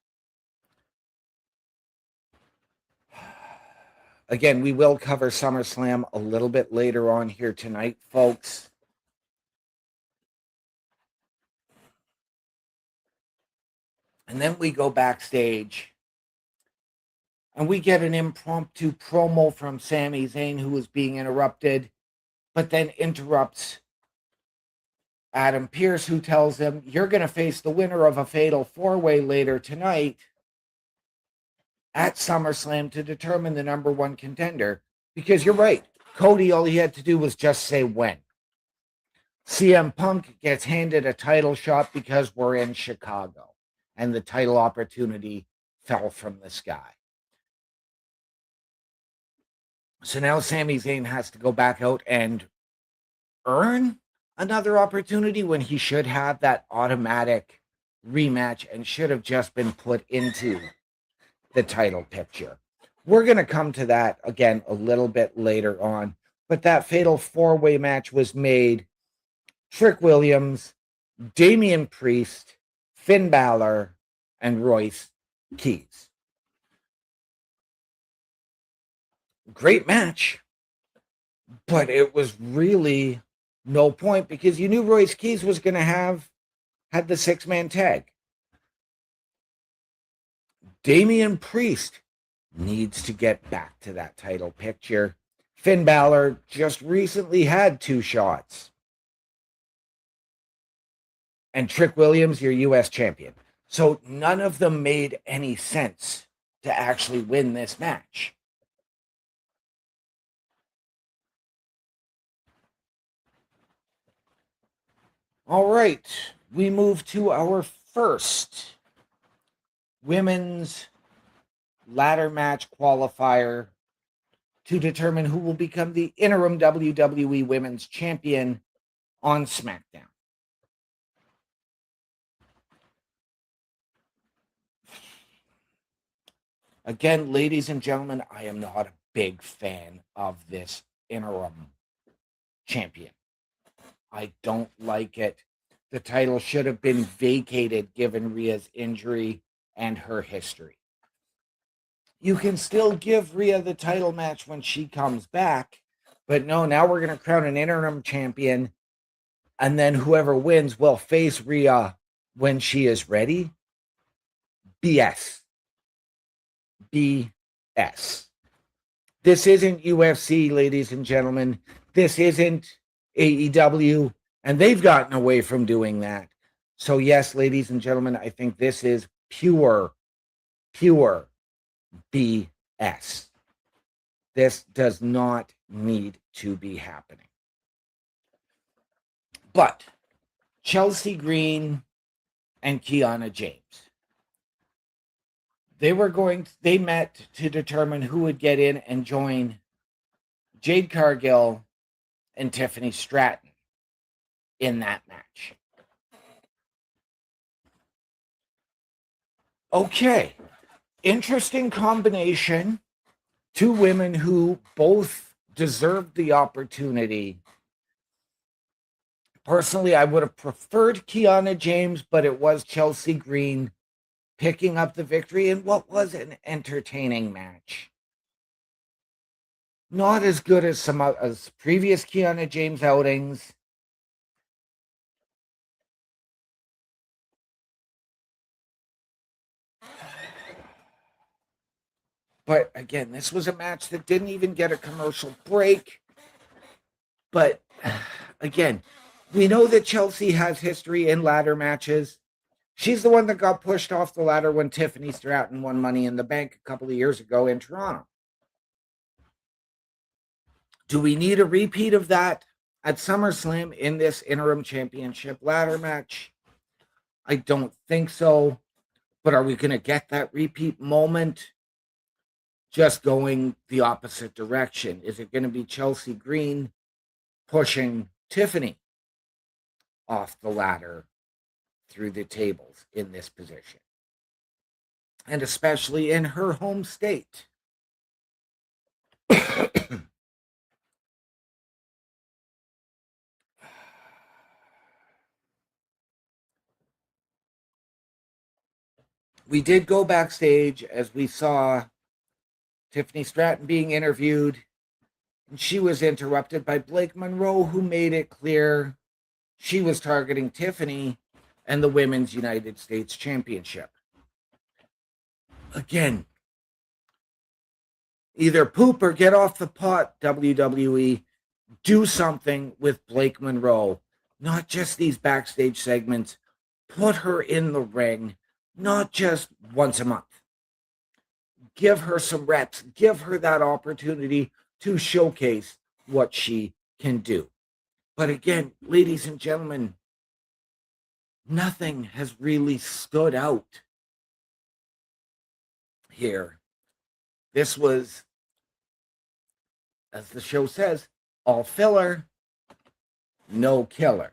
Again, we will cover SummerSlam a little bit later on here tonight, folks. And then we go backstage and we get an impromptu promo from Sami Zayn, who was being interrupted, but then interrupts Adam Pearce, who tells him, you're going to face the winner of a fatal 4-way later tonight at SummerSlam to determine the number one contender. Because you're right, Cody, all he had to do was just say when. CM Punk gets handed a title shot because we're in Chicago, and the title opportunity fell from the sky. So now Sami Zayn has to go back out and earn another opportunity when he should have that automatic rematch and should have just been put into the title picture. We're going to come to that again a little bit later on, but that fatal 4-way match was made Trick Williams, Damian Priest, Finn Balor, and Royce Keys. Great match, but it was really no point because you knew Royce Keys was going to had the 6-man tag. Damian Priest needs to get back to that title picture. Finn Balor just recently had 2 shots. And Trick Williams, your U.S. champion. So none of them made any sense to actually win this match. All right, we move to our first women's ladder match qualifier to determine who will become the interim WWE Women's Champion on SmackDown. Again, ladies and gentlemen, I am not a big fan of this interim champion. I don't like it. The title should have been vacated given Rhea's injury and her history. You can still give Rhea the title match when she comes back, but no, now we're going to crown an interim champion and then whoever wins will face Rhea when she is ready. BS. BS. This isn't UFC, ladies and gentlemen. This isn't AEW, and they've gotten away from doing that. So yes, ladies and gentlemen, I think this is pure BS. This does not need to be happening. But Chelsea Green and Kiana James, they met to determine who would get in and join Jade Cargill and Tiffany Stratton in that match. Okay, interesting combination. Two women who both deserved the opportunity. Personally, I would have preferred Kiana James, but it was Chelsea Green picking up the victory in what was an entertaining match. Not as good as some as previous Kiana James outings. But again, this was a match that didn't even get a commercial break. But again, we know that Chelsea has history in ladder matches. She's the one that got pushed off the ladder when Tiffany Stratton won Money in the Bank a couple of years ago in Toronto. Do we need a repeat of that at SummerSlam in this interim championship ladder match? I don't think so. But are we going to get that repeat moment? Just going the opposite direction. Is it going to be Chelsea Green pushing Tiffany off the ladder through the tables in this position? And especially in her home state. We did go backstage as we saw Tiffany Stratton being interviewed, and she was interrupted by Blake Monroe, who made it clear she was targeting Tiffany and the Women's United States Championship. Again, either poop or get off the pot, WWE. Do something with Blake Monroe. Not just these backstage segments. Put her in the ring, not just once a month. Give her some reps. Give her that opportunity to showcase what she can do. But again, ladies and gentlemen, nothing has really stood out here. This was, as the show says, all filler, no killer.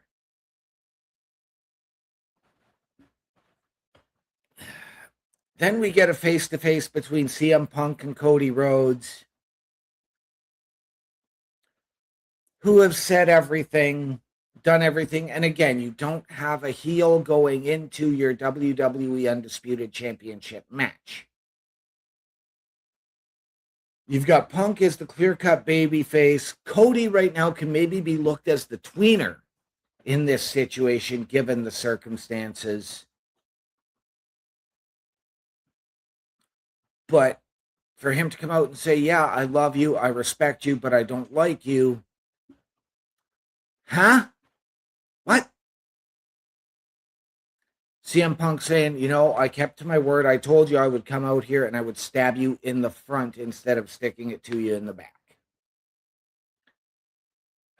Then we get a face-to-face between CM Punk and Cody Rhodes, who have said everything, done everything. And again, you don't have a heel going into your WWE Undisputed Championship match. You've got Punk as the clear-cut babyface. Cody right now can maybe be looked as the tweener in this situation, given the circumstances. But for him to come out and say, yeah, I love you, I respect you, but I don't like you. Huh? What? CM Punk saying, you know, I kept to my word. I told you I would come out here and I would stab you in the front instead of sticking it to you in the back.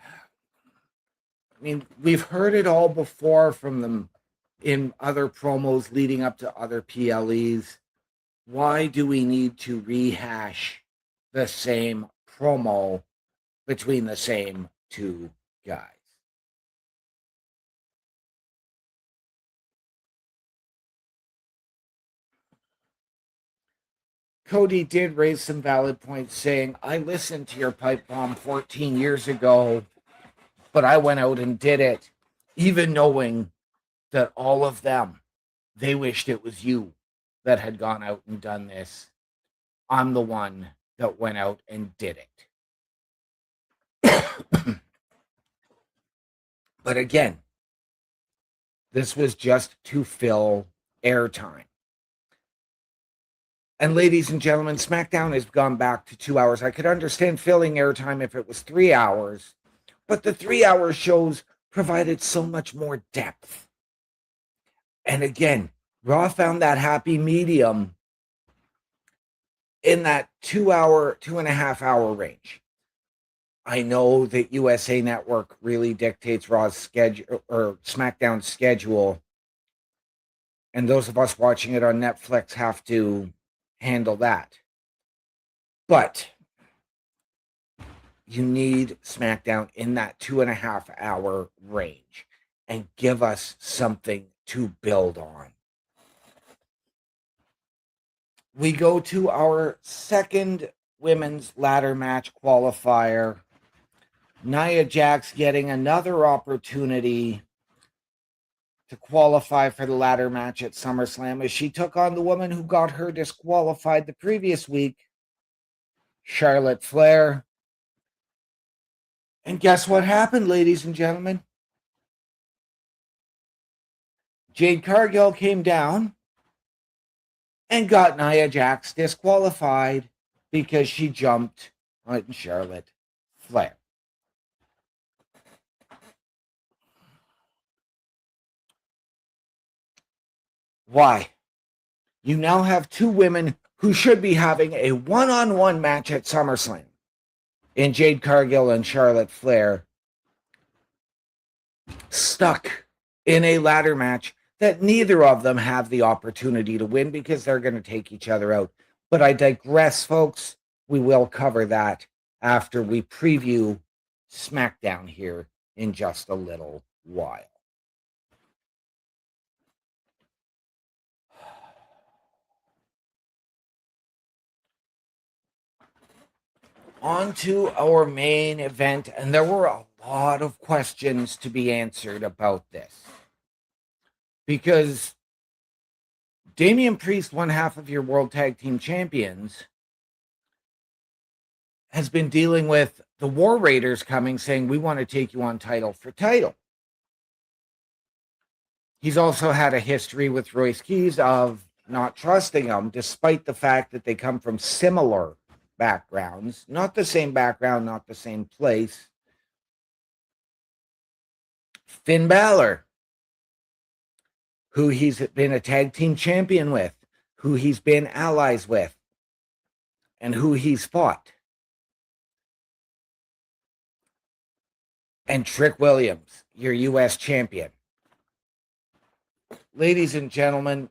I mean, we've heard it all before from them in other promos leading up to other PLEs. Why do we need to rehash the same promo between the same two guys? Cody did raise some valid points saying, I listened to your pipe bomb 14 years ago, but I went out and did it, even knowing that all of them, they wished it was you that had gone out and done this. I'm the one that went out and did it. But again, this was just to fill airtime. And ladies and gentlemen, SmackDown has gone back to 2 hours. I could understand filling airtime if it was 3 hours, but the 3 hour shows provided so much more depth. And again, Raw found that happy medium in that 2 hour, 2.5 hour range. I know that USA Network really dictates Raw's schedule or SmackDown's schedule. And those of us watching it on Netflix have to handle that. But you need SmackDown in that 2.5 hour range and give us something to build on. We go to our second women's ladder match qualifier. Nia Jax getting another opportunity to qualify for the ladder match at SummerSlam as she took on the woman who got her disqualified the previous week, Charlotte Flair. And guess what happened, ladies and gentlemen? Jade Cargill came down and got Nia Jax disqualified because she jumped on Charlotte Flair. Why? You now have two women who should be having a one-on-one match at SummerSlam in Jade Cargill and Charlotte Flair, stuck in a ladder match that neither of them have the opportunity to win because they're going to take each other out. But I digress, folks. We will cover that after we preview SmackDown here in just a little while. On to our main event, and there were a lot of questions to be answered about this. Because Damian Priest, one half of your World Tag Team Champions, has been dealing with the War Raiders coming, saying, we want to take you on title for title. He's also had a history with Royce Keys of not trusting him, despite the fact that they come from similar backgrounds. Not the same background, not the same place. Finn Balor, who he's been a tag team champion with, who he's been allies with, and who he's fought. And Trick Williams, your U.S. champion. Ladies and gentlemen,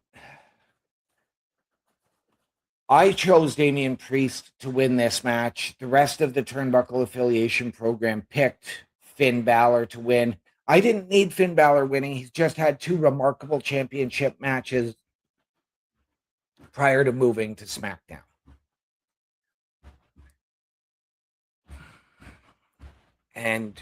I chose Damian Priest to win this match. The rest of the Turnbuckle Affiliation Program picked Finn Balor to win. I didn't need Finn Balor winning. He's just had two remarkable championship matches prior to moving to SmackDown. And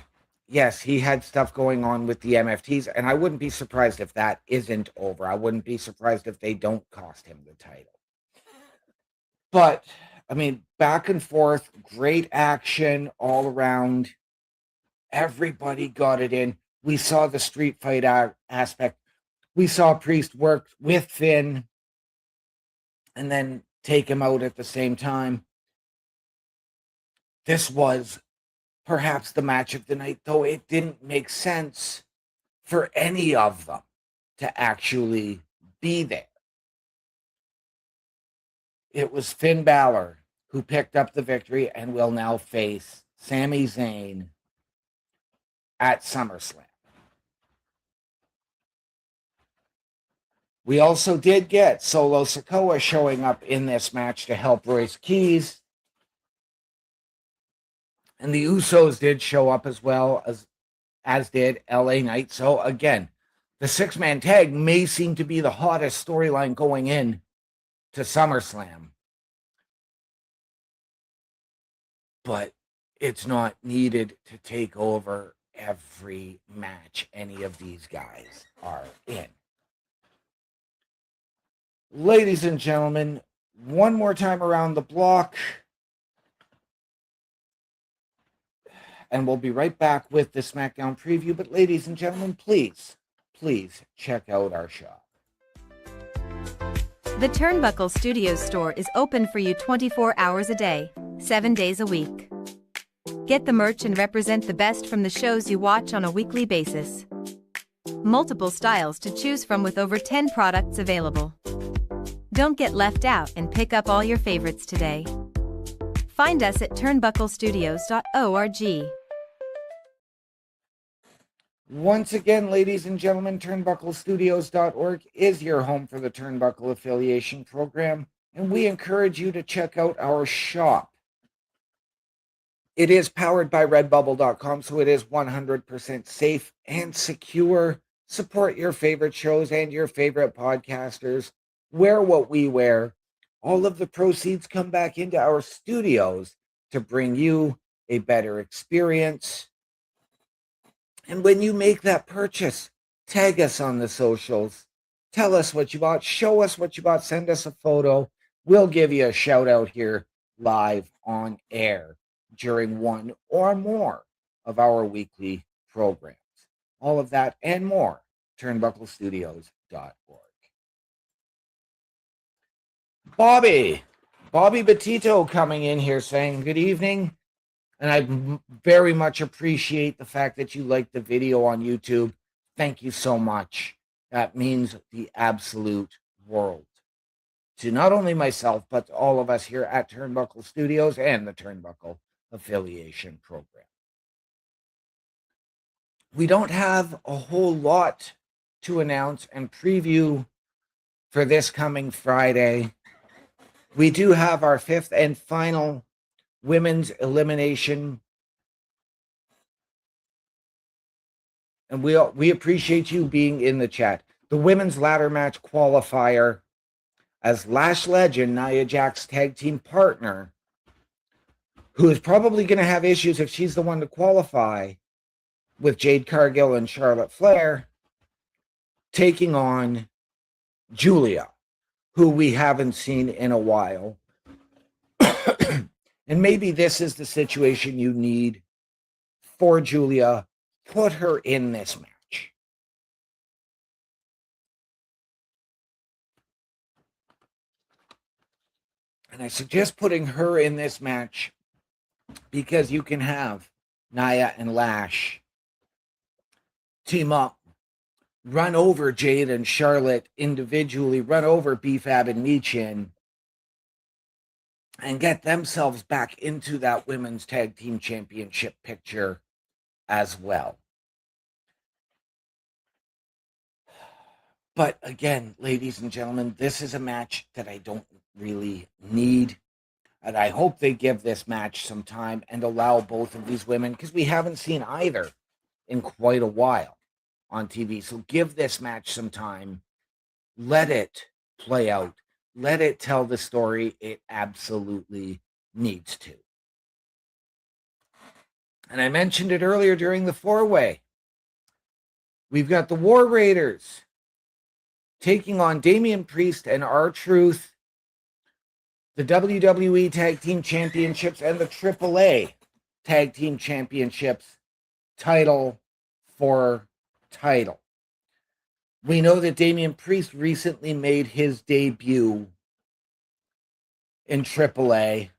yes, he had stuff going on with the MFTs, and I wouldn't be surprised if that isn't over. I wouldn't be surprised if they don't cost him the title. But, I mean, back and forth, great action all around. Everybody got it in. We saw the street fight aspect. We saw Priest work with Finn and then take him out at the same time. This was perhaps the match of the night, though it didn't make sense for any of them to actually be there. It was Finn Balor who picked up the victory and will now face Sami Zayn at SummerSlam. We also did get Solo Sikoa showing up in this match to help Royce Keys. And the Usos did show up as well, as did LA Knight. So again, the six-man tag may seem to be the hottest storyline going in to SummerSlam. But it's not needed to take over every match any of these guys are in. Ladies and gentlemen, one more time around the block. and we'll be right back with the SmackDown preview. But ladies and gentlemen, please check out our shop. The Turnbuckle Studios store is open for you 24 hours a day, 7 days a week. Get the merch and represent the best from the shows you watch on a weekly basis. Multiple styles to choose from with over 10 products available. Don't get left out and pick up all your favorites today. Find us at turnbucklestudios.org. Once again, ladies and gentlemen, turnbucklestudios.org is your home for the Turnbuckle Affiliation Program, and we encourage you to check out our shop. It is powered by redbubble.com, so it is 100% safe and secure. Support your favorite shows and your favorite podcasters. Wear what we wear. All of the proceeds come back into our studios to bring you a better experience. And when you make that purchase, tag us on the socials. Tell us what you bought. Show us what you bought. Send us a photo. We'll give you a shout out here live on air during one or more of our weekly programs. All of that and more, turnbucklestudios.org. Bobby Petito coming in here saying good evening. And I very much appreciate the fact that you liked the video on YouTube. Thank you so much. That means the absolute world to not only myself, but to all of us here at Turnbuckle Studios and the Turnbuckle Affiliation Program. We don't have a whole lot to announce and preview for this coming Friday. We do have our fifth and final women's elimination, and we appreciate you being in the chat. The women's ladder match qualifier, as Lash legend Nia Jax's tag team partner, who is probably going to have issues if she's the one to qualify, with Jade Cargill and Charlotte Flair, taking on Julia, who we haven't seen in a while. And maybe this is the situation you need for Julia. Put her in this match. And I suggest putting her in this match because you can have Nia and Lash team up, run over Jade and Charlotte individually, run over B-Fab and Michin, and get themselves back into that women's tag team championship picture as well. But again, ladies and gentlemen, this is a match that I don't really need. And I hope they give this match some time and allow both of these women, because we haven't seen either in quite a while on TV. So give this match some time. Let it play out. Let it tell the story it absolutely needs to. And I mentioned it earlier during the four-way. We've got the War Raiders taking on Damian Priest and R-Truth, the WWE Tag Team Championships and the AAA Tag Team Championships, title for title. We know that Damian Priest recently made his debut in AAA.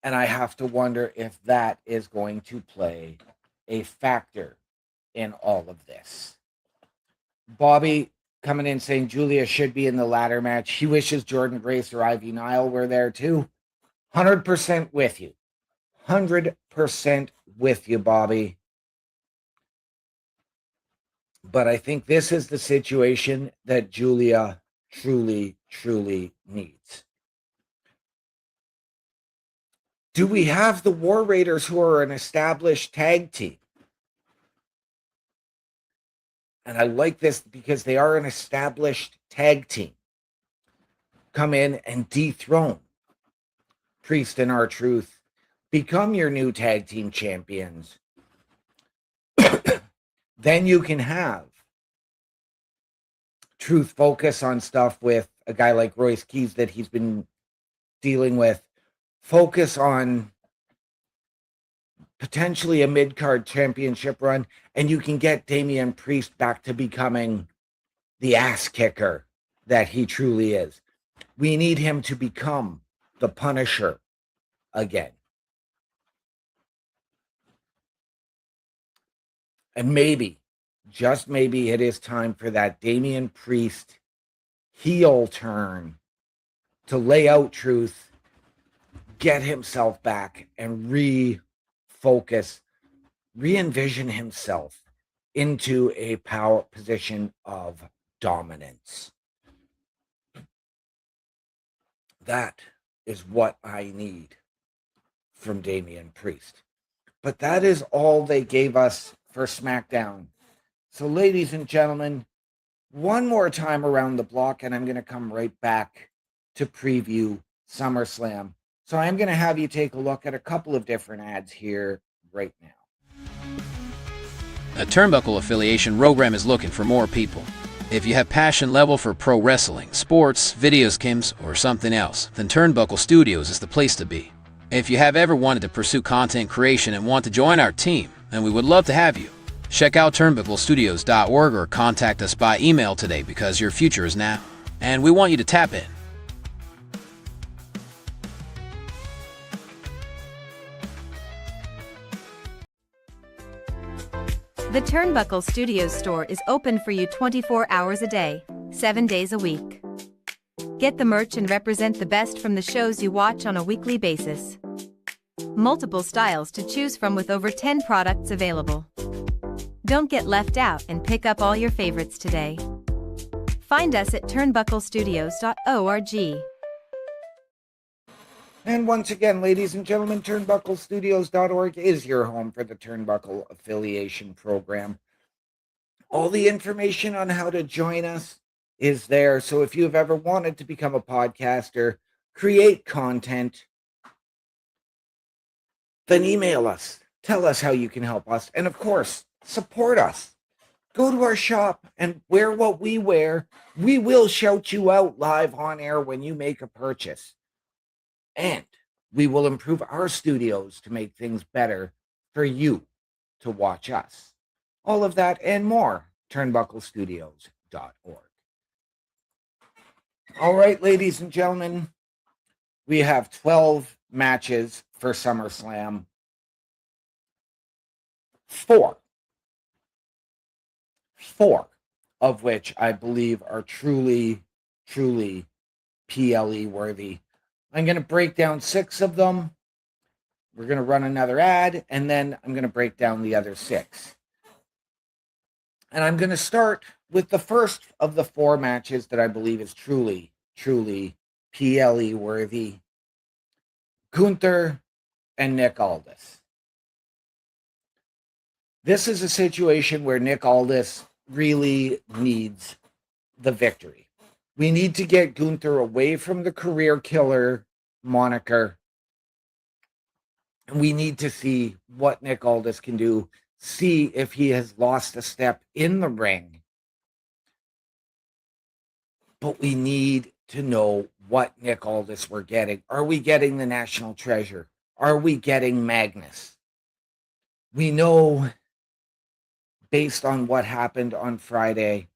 And I have to wonder if that is going to play a factor in all of this. Bobby coming in saying Julia should be in the ladder match. He wishes Jordan Grace or Ivy Nile were there too. 100% with you. 100% with you, Bobby. But I think this is the situation that Julia truly, truly needs. Do we have the War Raiders, who are an established tag team? And I like this because they are an established tag team, come in and dethrone Priest and R-Truth, become your new tag team champions. Then you can have Truth focus on stuff with a guy like Royce Keys that he's been dealing with. Focus on potentially a mid-card championship run, and you can get Damian Priest back to becoming the ass kicker that he truly is. We need him to become the Punisher again. And maybe, just maybe, it is time for that Damian Priest heel turn to lay out truth, get himself back, and refocus, re-envision himself into a power position of dominance. That is what I need from Damian Priest. But that is all they gave us for SmackDown. So, ladies and gentlemen, one more time around the block, and I'm going to come right back to preview SummerSlam. So I'm going to have you take a look at a couple of different ads here right now. A Turnbuckle affiliation program is looking for more people. If you have passion level for pro wrestling, sports, videos, games, or something else, then Turnbuckle Studios is the place to be. If you have ever wanted to pursue content creation and want to join our team, then we would love to have you. Check out turnbucklestudios.org or contact us by email today because your future is now, and we want you to tap in. The Turnbuckle Studios store is open for you 24 hours a day, 7 days a week. Get the merch and represent the best from the shows you watch on a weekly basis. Multiple styles to choose from with over 10 products available. Don't get left out and pick up all your favorites today. Find us at turnbucklestudios.org. And once again, ladies and gentlemen, turnbucklestudios.org is your home for the Turnbuckle Affiliation Program. All the information on how to join us is there. So if you have ever wanted to become a podcaster, create content, then email us. Tell us how you can help us. And of course, support us. Go to our shop and wear what we wear. We will shout you out live on air when you make a purchase. And we will improve our studios to make things better for you to watch us. All of that and more, turnbucklestudios.org. All right, ladies and gentlemen, we have 12 matches for SummerSlam. 4 of which I believe are truly PLE worthy. I'm going to break down 6 of them. We're going to run another ad, and then I'm going to break down the other 6. And I'm going to start with the first of the 4 matches that I believe is truly PLE worthy. Gunther and Nick Aldis. This is a situation where Nick Aldis really needs the victory. We need to get Gunther away from the career killer moniker. And we need to see what Nick Aldis can do, see if he has lost a step in the ring. But we need to know what Nick Aldis we're getting. Are we getting the National Treasure? Are we getting Magnus? We know, based on what happened on Friday,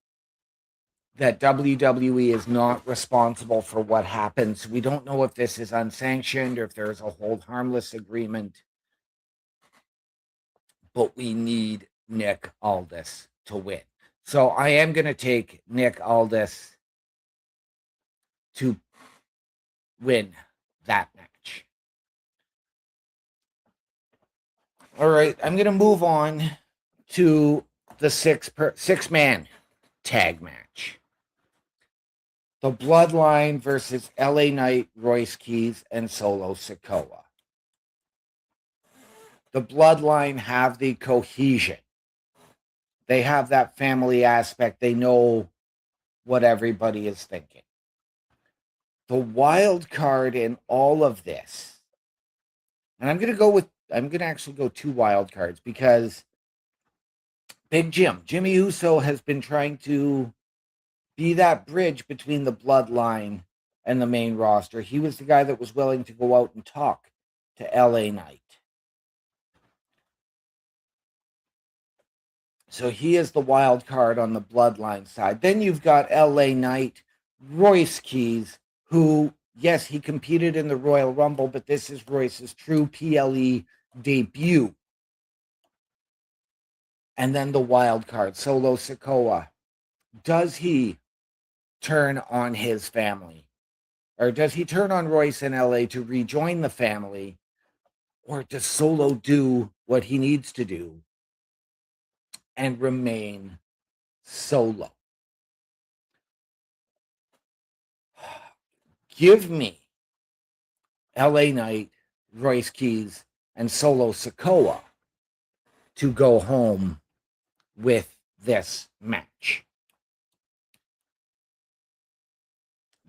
that WWE is not responsible for what happens. We don't know if this is unsanctioned or if there's a hold harmless agreement. But we need Nick Aldis to win. So I am going to take Nick Aldis to win that match. All right, I'm going to move on to the six-man tag match. The Bloodline versus LA Knight, Royce Keys, and Solo Sikoa. The Bloodline have the cohesion. They have that family aspect. They know what everybody is thinking. The wild card in all of this, and I'm going to actually go 2 wild cards because Jimmy Uso has been trying to be that bridge between the Bloodline and the main roster. He was the guy that was willing to go out and talk to LA Knight. So he is the wild card on the Bloodline side. Then you've got LA Knight, Royce Keys, who, yes, he competed in the Royal Rumble, but this is Royce's true PLE debut. And then the wild card, Solo Sikoa. Does he turn on his family? Or does he turn on Royce in LA to rejoin the family? Or does Solo do what he needs to do and remain solo? Give me LA Knight, Royce Keys, and Solo Sikoa to go home with this match.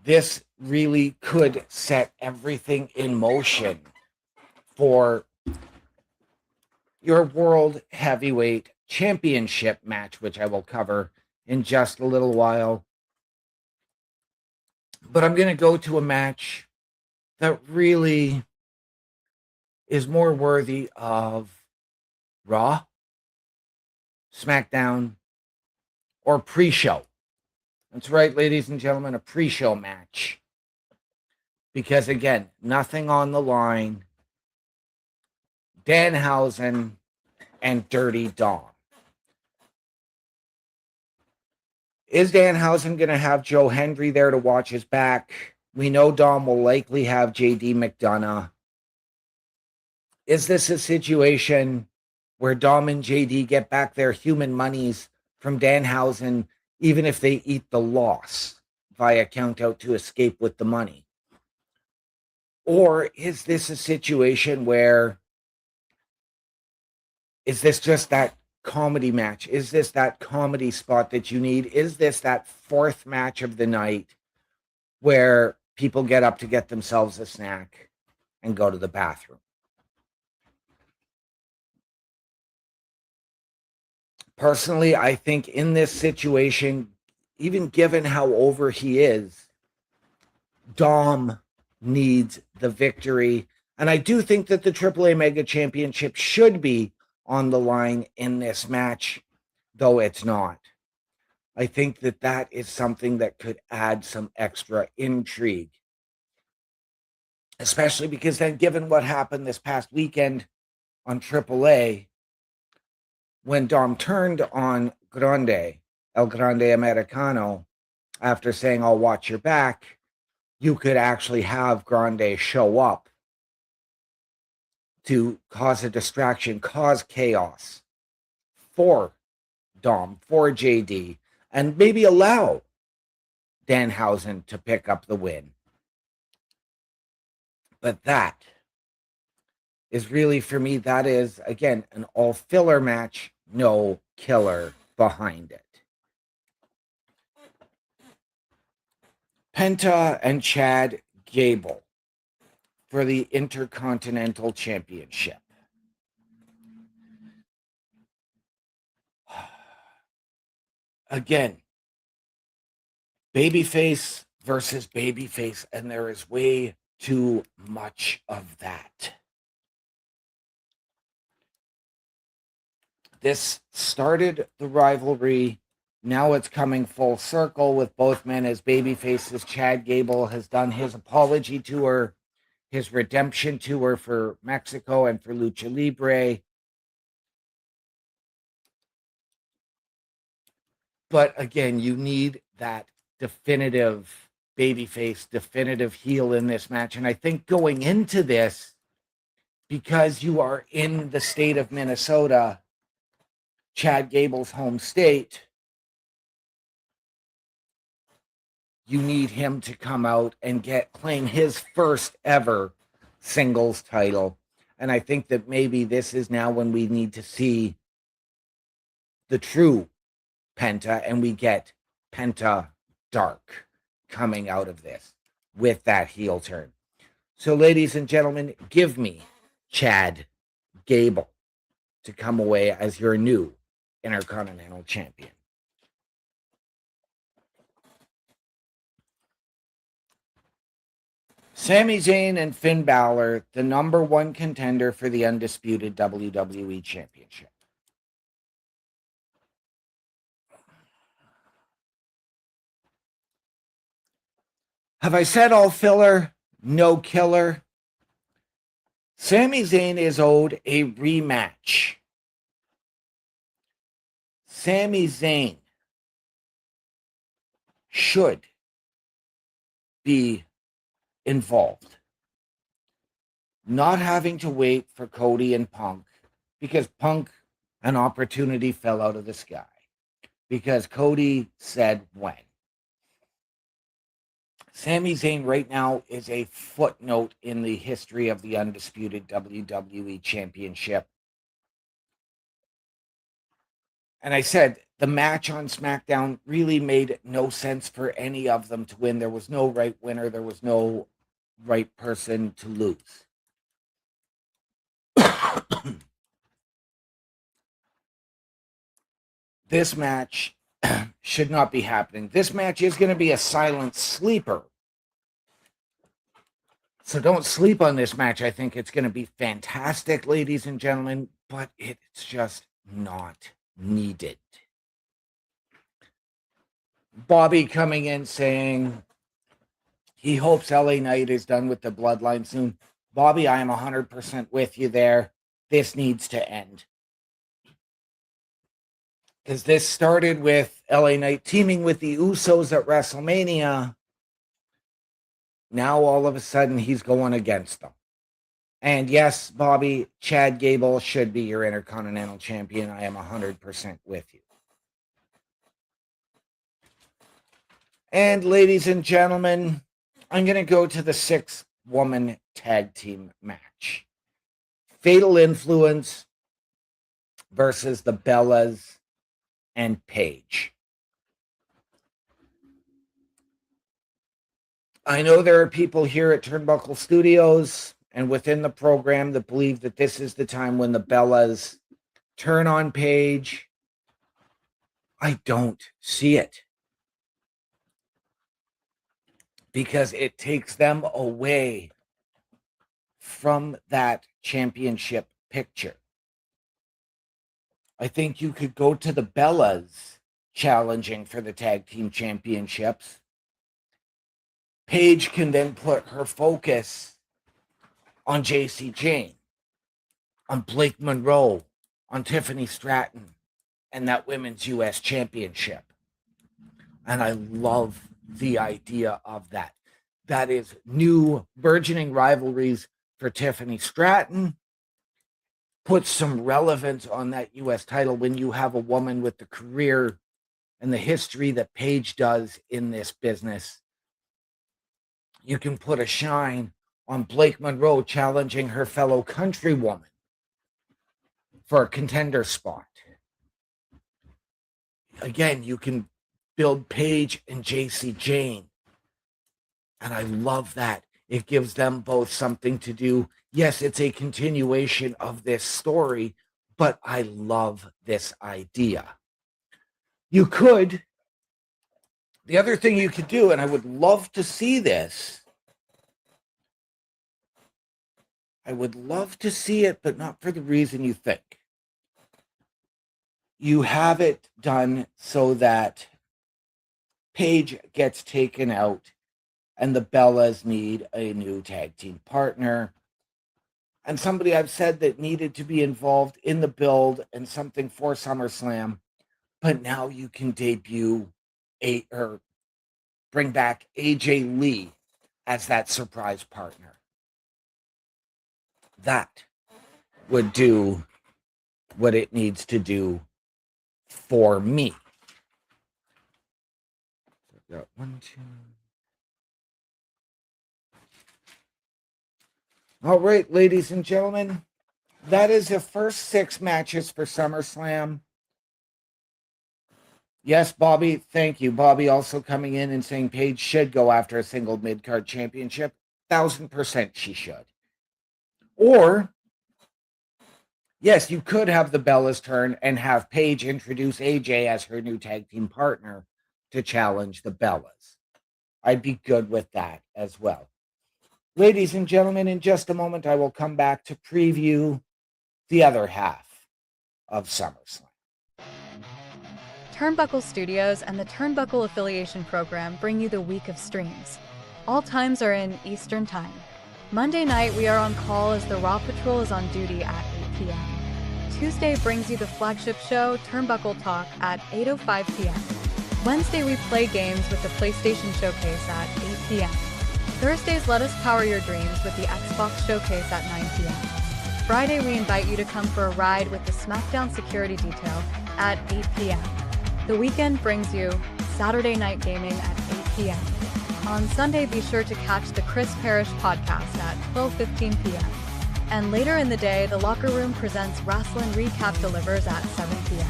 This really could set everything in motion for your World Heavyweight Championship match, which I will cover in just a little while. But I'm going to go to a match that really is more worthy of Raw, SmackDown, or pre-show. That's right, ladies and gentlemen, a pre-show match. Because again, nothing on the line. Danhausen and Dirty Dom. Is Danhausen going to have Joe Hendry there to watch his back? We know Dom will likely have JD McDonough. Is this a situation where Dom and JD get back their human monies from Danhausen, even if they eat the loss via countout to escape with the money? Or is this a situation where, is this just that comedy match? Is this that comedy spot that you need? Is this that fourth match of the night where people get up to get themselves a snack and go to the bathroom? Personally, I think in this situation, even given how over he is, Dom needs the victory. And I do think that the AAA Mega Championship should be on the line in this match, though it's not. I think that that is something that could add some extra intrigue. Especially because then, given what happened this past weekend on AAA, when Dom turned on El Grande Americano, after saying, "I'll watch your back," you could actually have Grande show up to cause a distraction, cause chaos for Dom, for JD, and maybe allow Danhausen to pick up the win. But that is really, for me, that is, again, an all-filler match, no killer behind it. Penta and Chad Gable for the Intercontinental Championship. Again, babyface versus babyface, and there is way too much of that. This started the rivalry. Now it's coming full circle with both men as babyfaces. Chad Gable has done his apology tour, his redemption tour for Mexico and for Lucha Libre. But again, you need that definitive babyface, definitive heel in this match. And I think going into this, because you are in the state of Minnesota, Chad Gable's home state, you need him to come out and claim his first ever singles title. And I think that maybe this is now when we need to see the true Penta, and we get Penta Dark coming out of this with that heel turn. So, ladies and gentlemen, give me Chad Gable to come away as your new Intercontinental Champion. Sami Zayn and Finn Balor, the number one contender for the undisputed WWE Championship. Have I said all filler? No killer. Sami Zayn is owed a rematch. Sami Zayn should be involved. Not having to wait for Cody and Punk, because Punk, an opportunity fell out of the sky. Because Cody said when. Sami Zayn right now is a footnote in the history of the undisputed WWE Championship. And I said the match on SmackDown really made no sense for any of them to win. There was no right winner. There was no right person to lose. This match should not be happening. This match is going to be a silent sleeper. So don't sleep on this match. I think it's going to be fantastic, ladies and gentlemen, but it's just not needed. Bobby coming in saying he hopes LA Knight is done with the bloodline soon. Bobby, I am 100% with you there. This needs to end. Because this started with LA Knight teaming with the Usos at WrestleMania. Now all of a sudden he's going against them. And yes, Bobby, Chad Gable should be your Intercontinental Champion. I am 100% with you. And ladies and gentlemen, I'm going to go to the 6-woman tag team match. Fatal Influence versus the Bellas and Paige. I know there are people here at Turnbuckle Studios and within the program that believe that this is the time when the Bellas turn on Paige. I don't see it. Because it takes them away from that championship picture. I think you could go to the Bellas challenging for the tag team championships. Paige can then put her focus on JC Jane, on Blake Monroe, on Tiffany Stratton, and that women's U.S. championship. And I love the idea of that. That is new burgeoning rivalries for Tiffany Stratton. Puts some relevance on that U.S. title when you have a woman with the career and the history that Paige does in this business. You can put a shine on Blake Monroe challenging her fellow countrywoman for a contender spot. Again, you can build Paige and JC Jane. And I love that. It gives them both something to do. Yes, it's a continuation of this story, but I love this idea. You could, the other thing you could do, and I would love to see this, I would love to see it, but not for the reason you think. You have it done so that Paige gets taken out and the Bellas need a new tag team partner. And somebody I've said that needed to be involved in the build and something for SummerSlam. But now you can debut or bring back AJ Lee as that surprise partner. That would do what it needs to do for me. So I've got 1, 2. All right, ladies and gentlemen, that is the first 6 matches for SummerSlam. Yes, Bobby, thank you. Bobby also coming in and saying Paige should go after a single mid-card championship. 1000% she should. Or, yes, you could have the Bellas turn and have Paige introduce AJ as her new tag team partner to challenge the Bellas. I'd be good with that as well. Ladies and gentlemen, in just a moment, I will come back to preview the other half of SummerSlam. Turnbuckle Studios and the Turnbuckle Affiliation Program bring you the week of streams. All times are in Eastern Time. Monday night, we are on call as the Raw Patrol is on duty at 8 p.m. Tuesday brings you the flagship show, Turnbuckle Talk, at 8:05 p.m. Wednesday, we play games with the PlayStation Showcase at 8 p.m. Thursdays, let us power your dreams with the Xbox Showcase at 9 p.m. Friday, we invite you to come for a ride with the SmackDown Security Detail at 8 p.m. The weekend brings you Saturday Night Gaming at 8 p.m. On Sunday, be sure to catch the Chris Parrish podcast at 12:15 p.m. And later in the day, the Locker Room presents Rasslin Recap delivers at 7 p.m.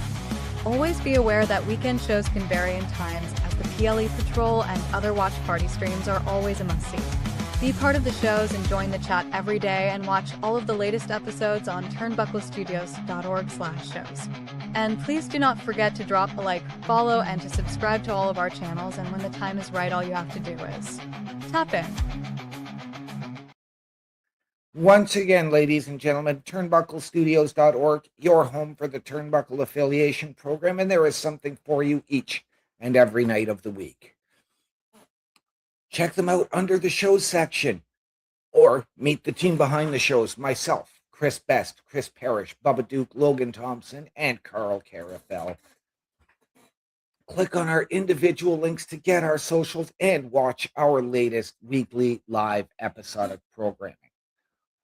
Always be aware that weekend shows can vary in times, as the PLE Patrol and other watch party streams are always a must-see. Be part of the shows and join the chat every day and watch all of the latest episodes on turnbucklestudios.org/shows. And please do not forget to drop a like, follow, and to subscribe to all of our channels, and when the time is right, all you have to do is tap in. Once again, ladies and gentlemen, turnbucklestudios.org, your home for the Turnbuckle Affiliation Program, and there is something for you each and every night of the week. Check them out under the shows section, or meet the team behind the shows, myself, Chris Best, Chris Parrish, Bubba Duke, Logan Thompson, and Carl Carafell. Click on our individual links to get our socials and watch our latest weekly live episodic programming.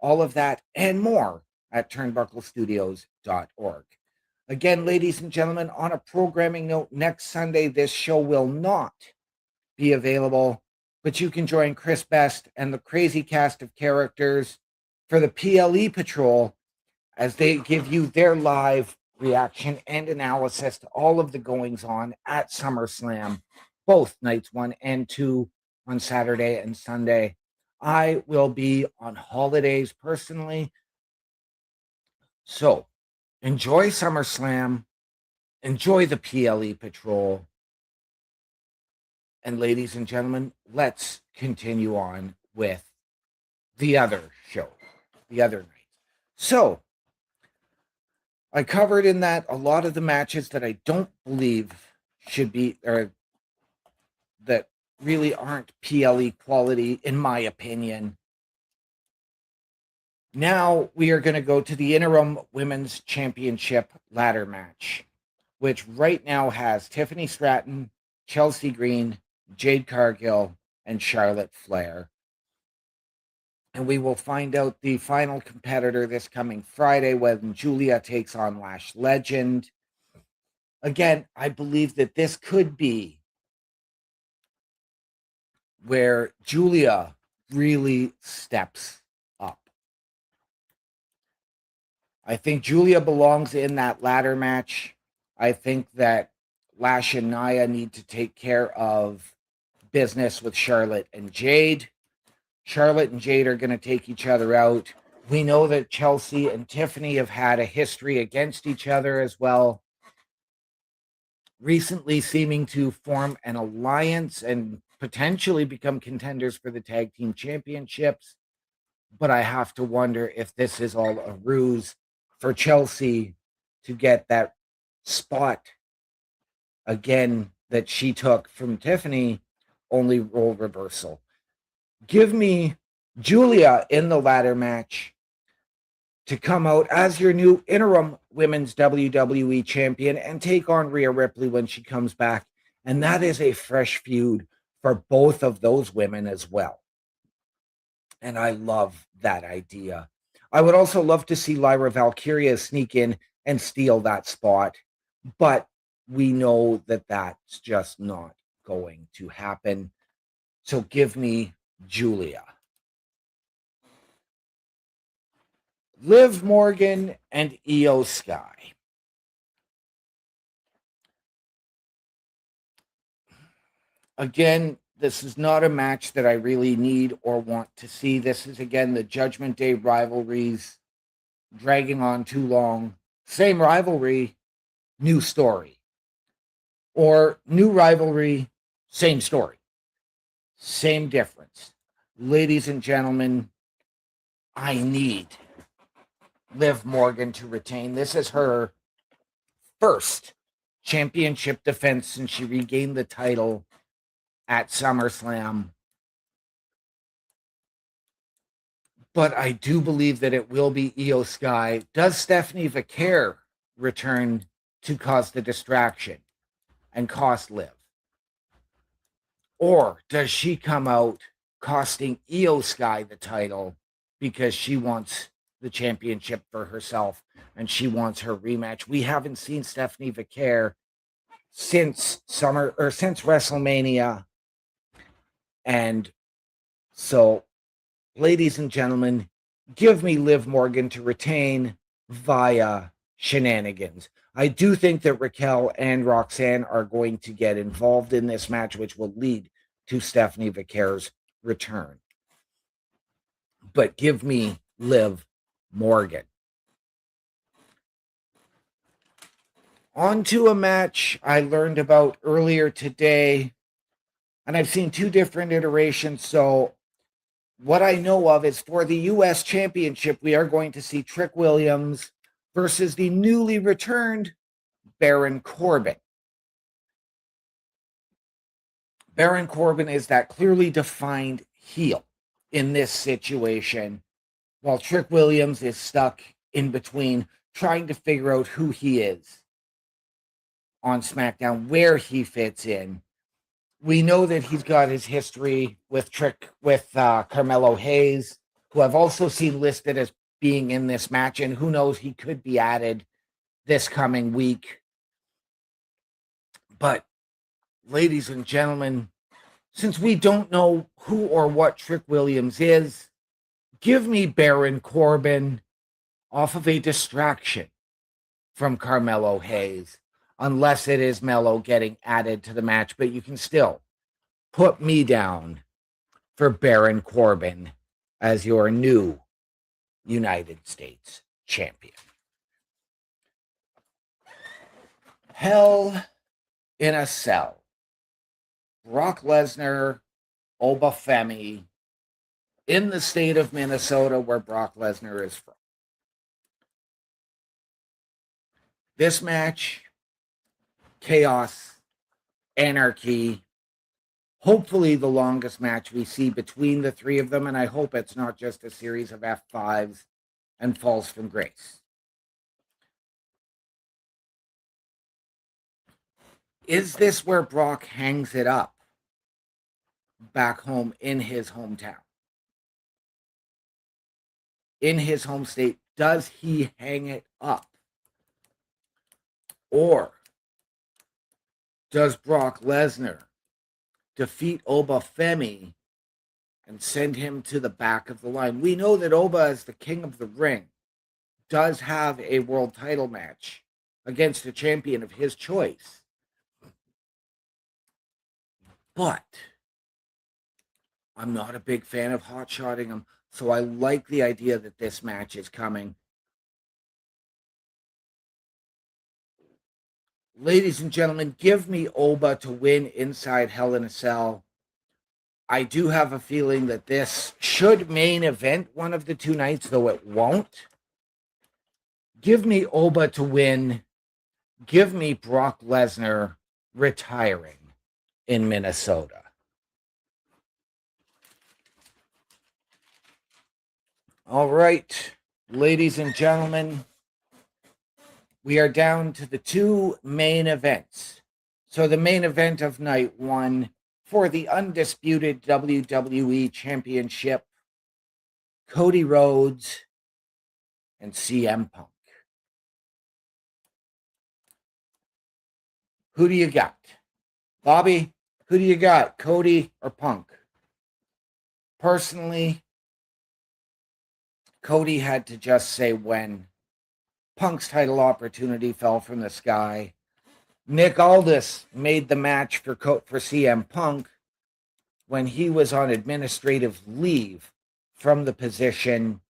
All of that and more at turnbucklestudios.org. Again, ladies and gentlemen, on a programming note, next Sunday, this show will not be available, but you can join Chris Best and the crazy cast of characters for the PLE Patrol as they give you their live reaction and analysis to all of the goings-on at SummerSlam, both nights 1 and 2 on Saturday and Sunday. I will be on holidays personally. So enjoy SummerSlam, enjoy the PLE Patrol, and ladies and gentlemen, let's continue on with the other show, the other night. So I covered in that a lot of the matches that I don't believe should be, or that really aren't PLE quality, in my opinion. Now we are going to go to the interim women's championship ladder match, which right now has Tiffany Stratton, Chelsea Green, Jade Cargill, and Charlotte Flair. And we will find out the final competitor this coming Friday when Julia takes on Lash Legend. Again, I believe that this could be where Julia really steps up. I think Julia belongs in that ladder match. I think that Lash and Nia need to take care of business with Charlotte and Jade. Charlotte and Jade are going to take each other out. We know that Chelsea and Tiffany have had a history against each other as well, recently seeming to form an alliance and potentially become contenders for the tag team championships. But I have to wonder if this is all a ruse for Chelsea to get that spot again that she took from Tiffany, only role reversal. Give me Julia in the ladder match to come out as your new interim women's WWE champion and take on Rhea Ripley when she comes back. And that is a fresh feud for both of those women as well. And I love that idea. I would also love to see Lyra Valkyria sneak in and steal that spot, but we know that that's just not going to happen. So give me Julia. Liv Morgan and Io Sky. Again, this is not a match that I really need or want to see. This is, again, the Judgment Day rivalries dragging on too long. Same rivalry, new story. Or new rivalry, same story. Same difference. Ladies and gentlemen, I need Liv Morgan to retain. This is her first championship defense since she regained the title at SummerSlam. but I do believe that it will be Io Sky. Does Stephanie Vaquer return to cause the distraction and cost Liv? Or does she come out costing Io Sky the title because she wants the championship for herself and she wants her rematch? We haven't seen Stephanie Vaquer since WrestleMania. And so, ladies and gentlemen, give me Liv Morgan to retain via shenanigans. I do think that Raquel and Roxanne are going to get involved in this match, which will lead to Stephanie Vaquer's return. But give me Liv Morgan. On to a match I learned about earlier today, and I've seen two different iterations. So what I know of is for the U.S. Championship, we are going to see Trick Williams versus the newly returned Baron Corbin. Baron Corbin is that clearly defined heel in this situation, while Trick Williams is stuck in between trying to figure out who he is on SmackDown, where he fits in. We know that he's got his history with Carmelo Hayes, who I've also seen listed as being in this match, and who knows, he could be added this coming week. But, ladies and gentlemen, since we don't know who or what Trick Williams is, give me Baron Corbin off of a distraction from Carmelo Hayes, unless it is Melo getting added to the match. But you can still put me down for Baron Corbin as your new United States champion. Hell in a Cell. Brock Lesnar, Obafemi, in the state of Minnesota, where Brock Lesnar is from. This match, chaos, anarchy, hopefully the longest match we see between the three of them, and I hope it's not just a series of F5s and falls from grace. Is this where Brock hangs it up back home in his hometown? In his home state, does he hang it up? Or does Brock Lesnar defeat Obafemi and send him to the back of the line? We know that Oba, as the king of the ring, does have a world title match against a champion of his choice. But I'm not a big fan of hot-shotting him, so I like the idea that this match is coming. Ladies and gentlemen, give me Oba to win inside Hell in a Cell. I do have a feeling that this should main event one of the two nights, though it won't. Give me Oba to win. Give me Brock Lesnar retiring in Minnesota. All right, ladies and gentlemen, we are down to the two main events. So the main event of night one for the undisputed WWE Championship, Cody Rhodes and CM Punk. Who do you got? Bobby, who do you got? Cody or Punk? Personally, Cody had to just say when Punk's title opportunity fell from the sky. Nick Aldis made the match for CM Punk when he was on administrative leave from the position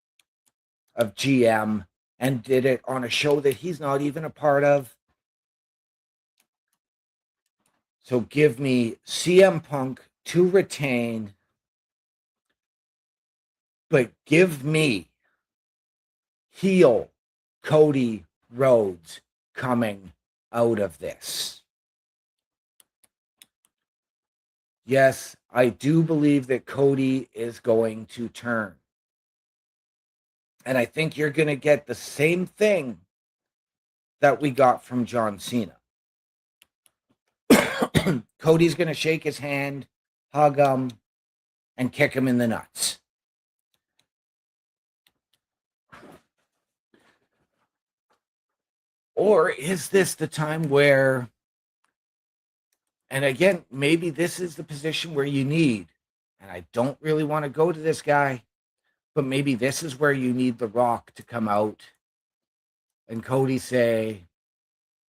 of GM and did it on a show that he's not even a part of. So give me CM Punk to retain, but give me heel Cody Rhodes coming out of this. Yes, I do believe that Cody is going to turn. And I think you're going to get the same thing that we got from John Cena. Cody's going to shake his hand, hug him, and kick him in the nuts. Or is this the time where, and again, maybe this is the position where you need, and I don't really want to go to this guy, but maybe this is where you need The Rock to come out and Cody say,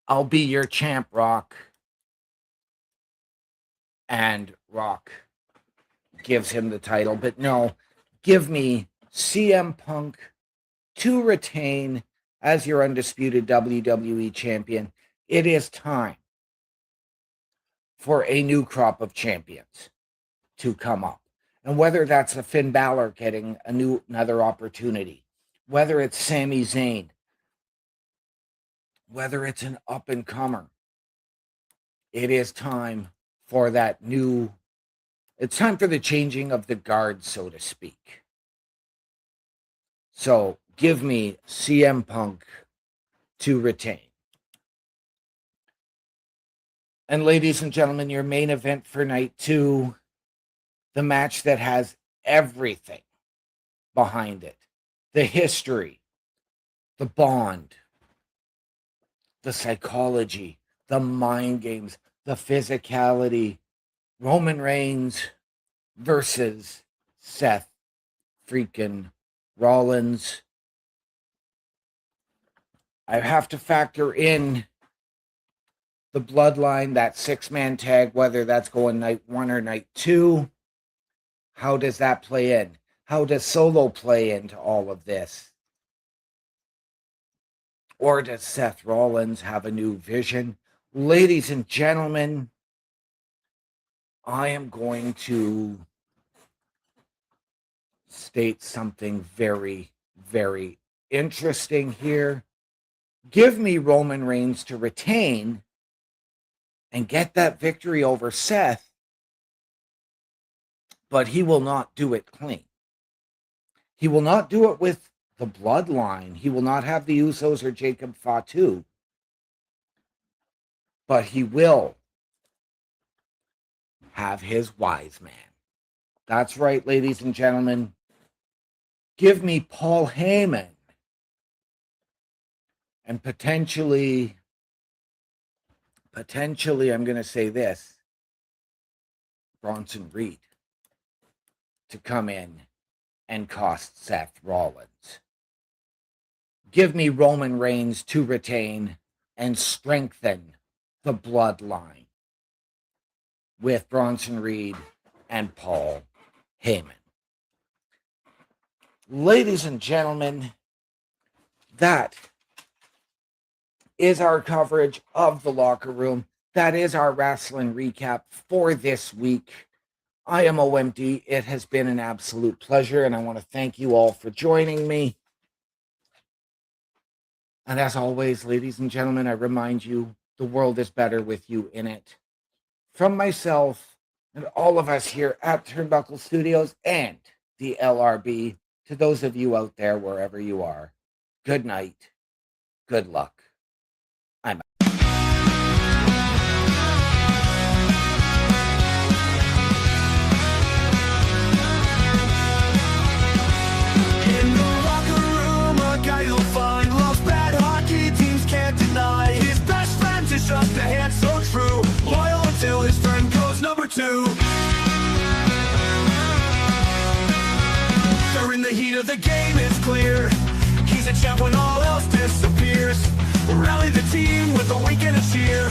I'll be your champ, Rock. And Rock gives him the title. But no, give me CM Punk to retain as your undisputed WWE champion. It is time for a new crop of champions to come up. And whether that's a Finn Balor getting another opportunity, whether it's Sami Zayn, whether it's an up-and-comer, it is time for that new, it's time for the changing of the guard, so to speak. So give me CM Punk to retain. And ladies and gentlemen, your main event for night 2, the match that has everything behind it. The history, the bond, the psychology, the mind games, the physicality. Roman Reigns versus Seth freaking Rollins. I have to factor in the bloodline, that 6-man tag, whether that's going night 1 or night 2. How does that play in? How does Solo play into all of this? Or does Seth Rollins have a new vision? Ladies and gentlemen, I am going to state something very, very interesting here. Give me Roman Reigns to retain and get that victory over Seth, but he will not do it clean. He will not do it with the bloodline. He will not have the Usos or Jacob Fatu, but he will have his wise man. That's right, ladies and gentlemen. Give me Paul Heyman and potentially, I'm going to say this, Bronson Reed to come in and cost Seth Rollins. Give me Roman Reigns to retain and strengthen the bloodline with Bronson Reed and Paul Heyman. Ladies and gentlemen, that is our coverage of the locker room. That is our Rasslin recap for this week. I am OMD. It has been an absolute pleasure, and I want to thank you all for joining me. And as always, ladies and gentlemen, I remind you, the world is better with you in it. From myself and all of us here at Turnbuckle Studios and the LRB, to those of you out there, wherever you are, good night, good luck. I'm out. In the locker room, a guy you'll find loves bad hockey, teams can't deny. His best friend is just a hand so true, loyal until his friend goes number 2. During the heat of the game, it's clear he's a champ when all else disappears. Rally the team with a wink and a cheer.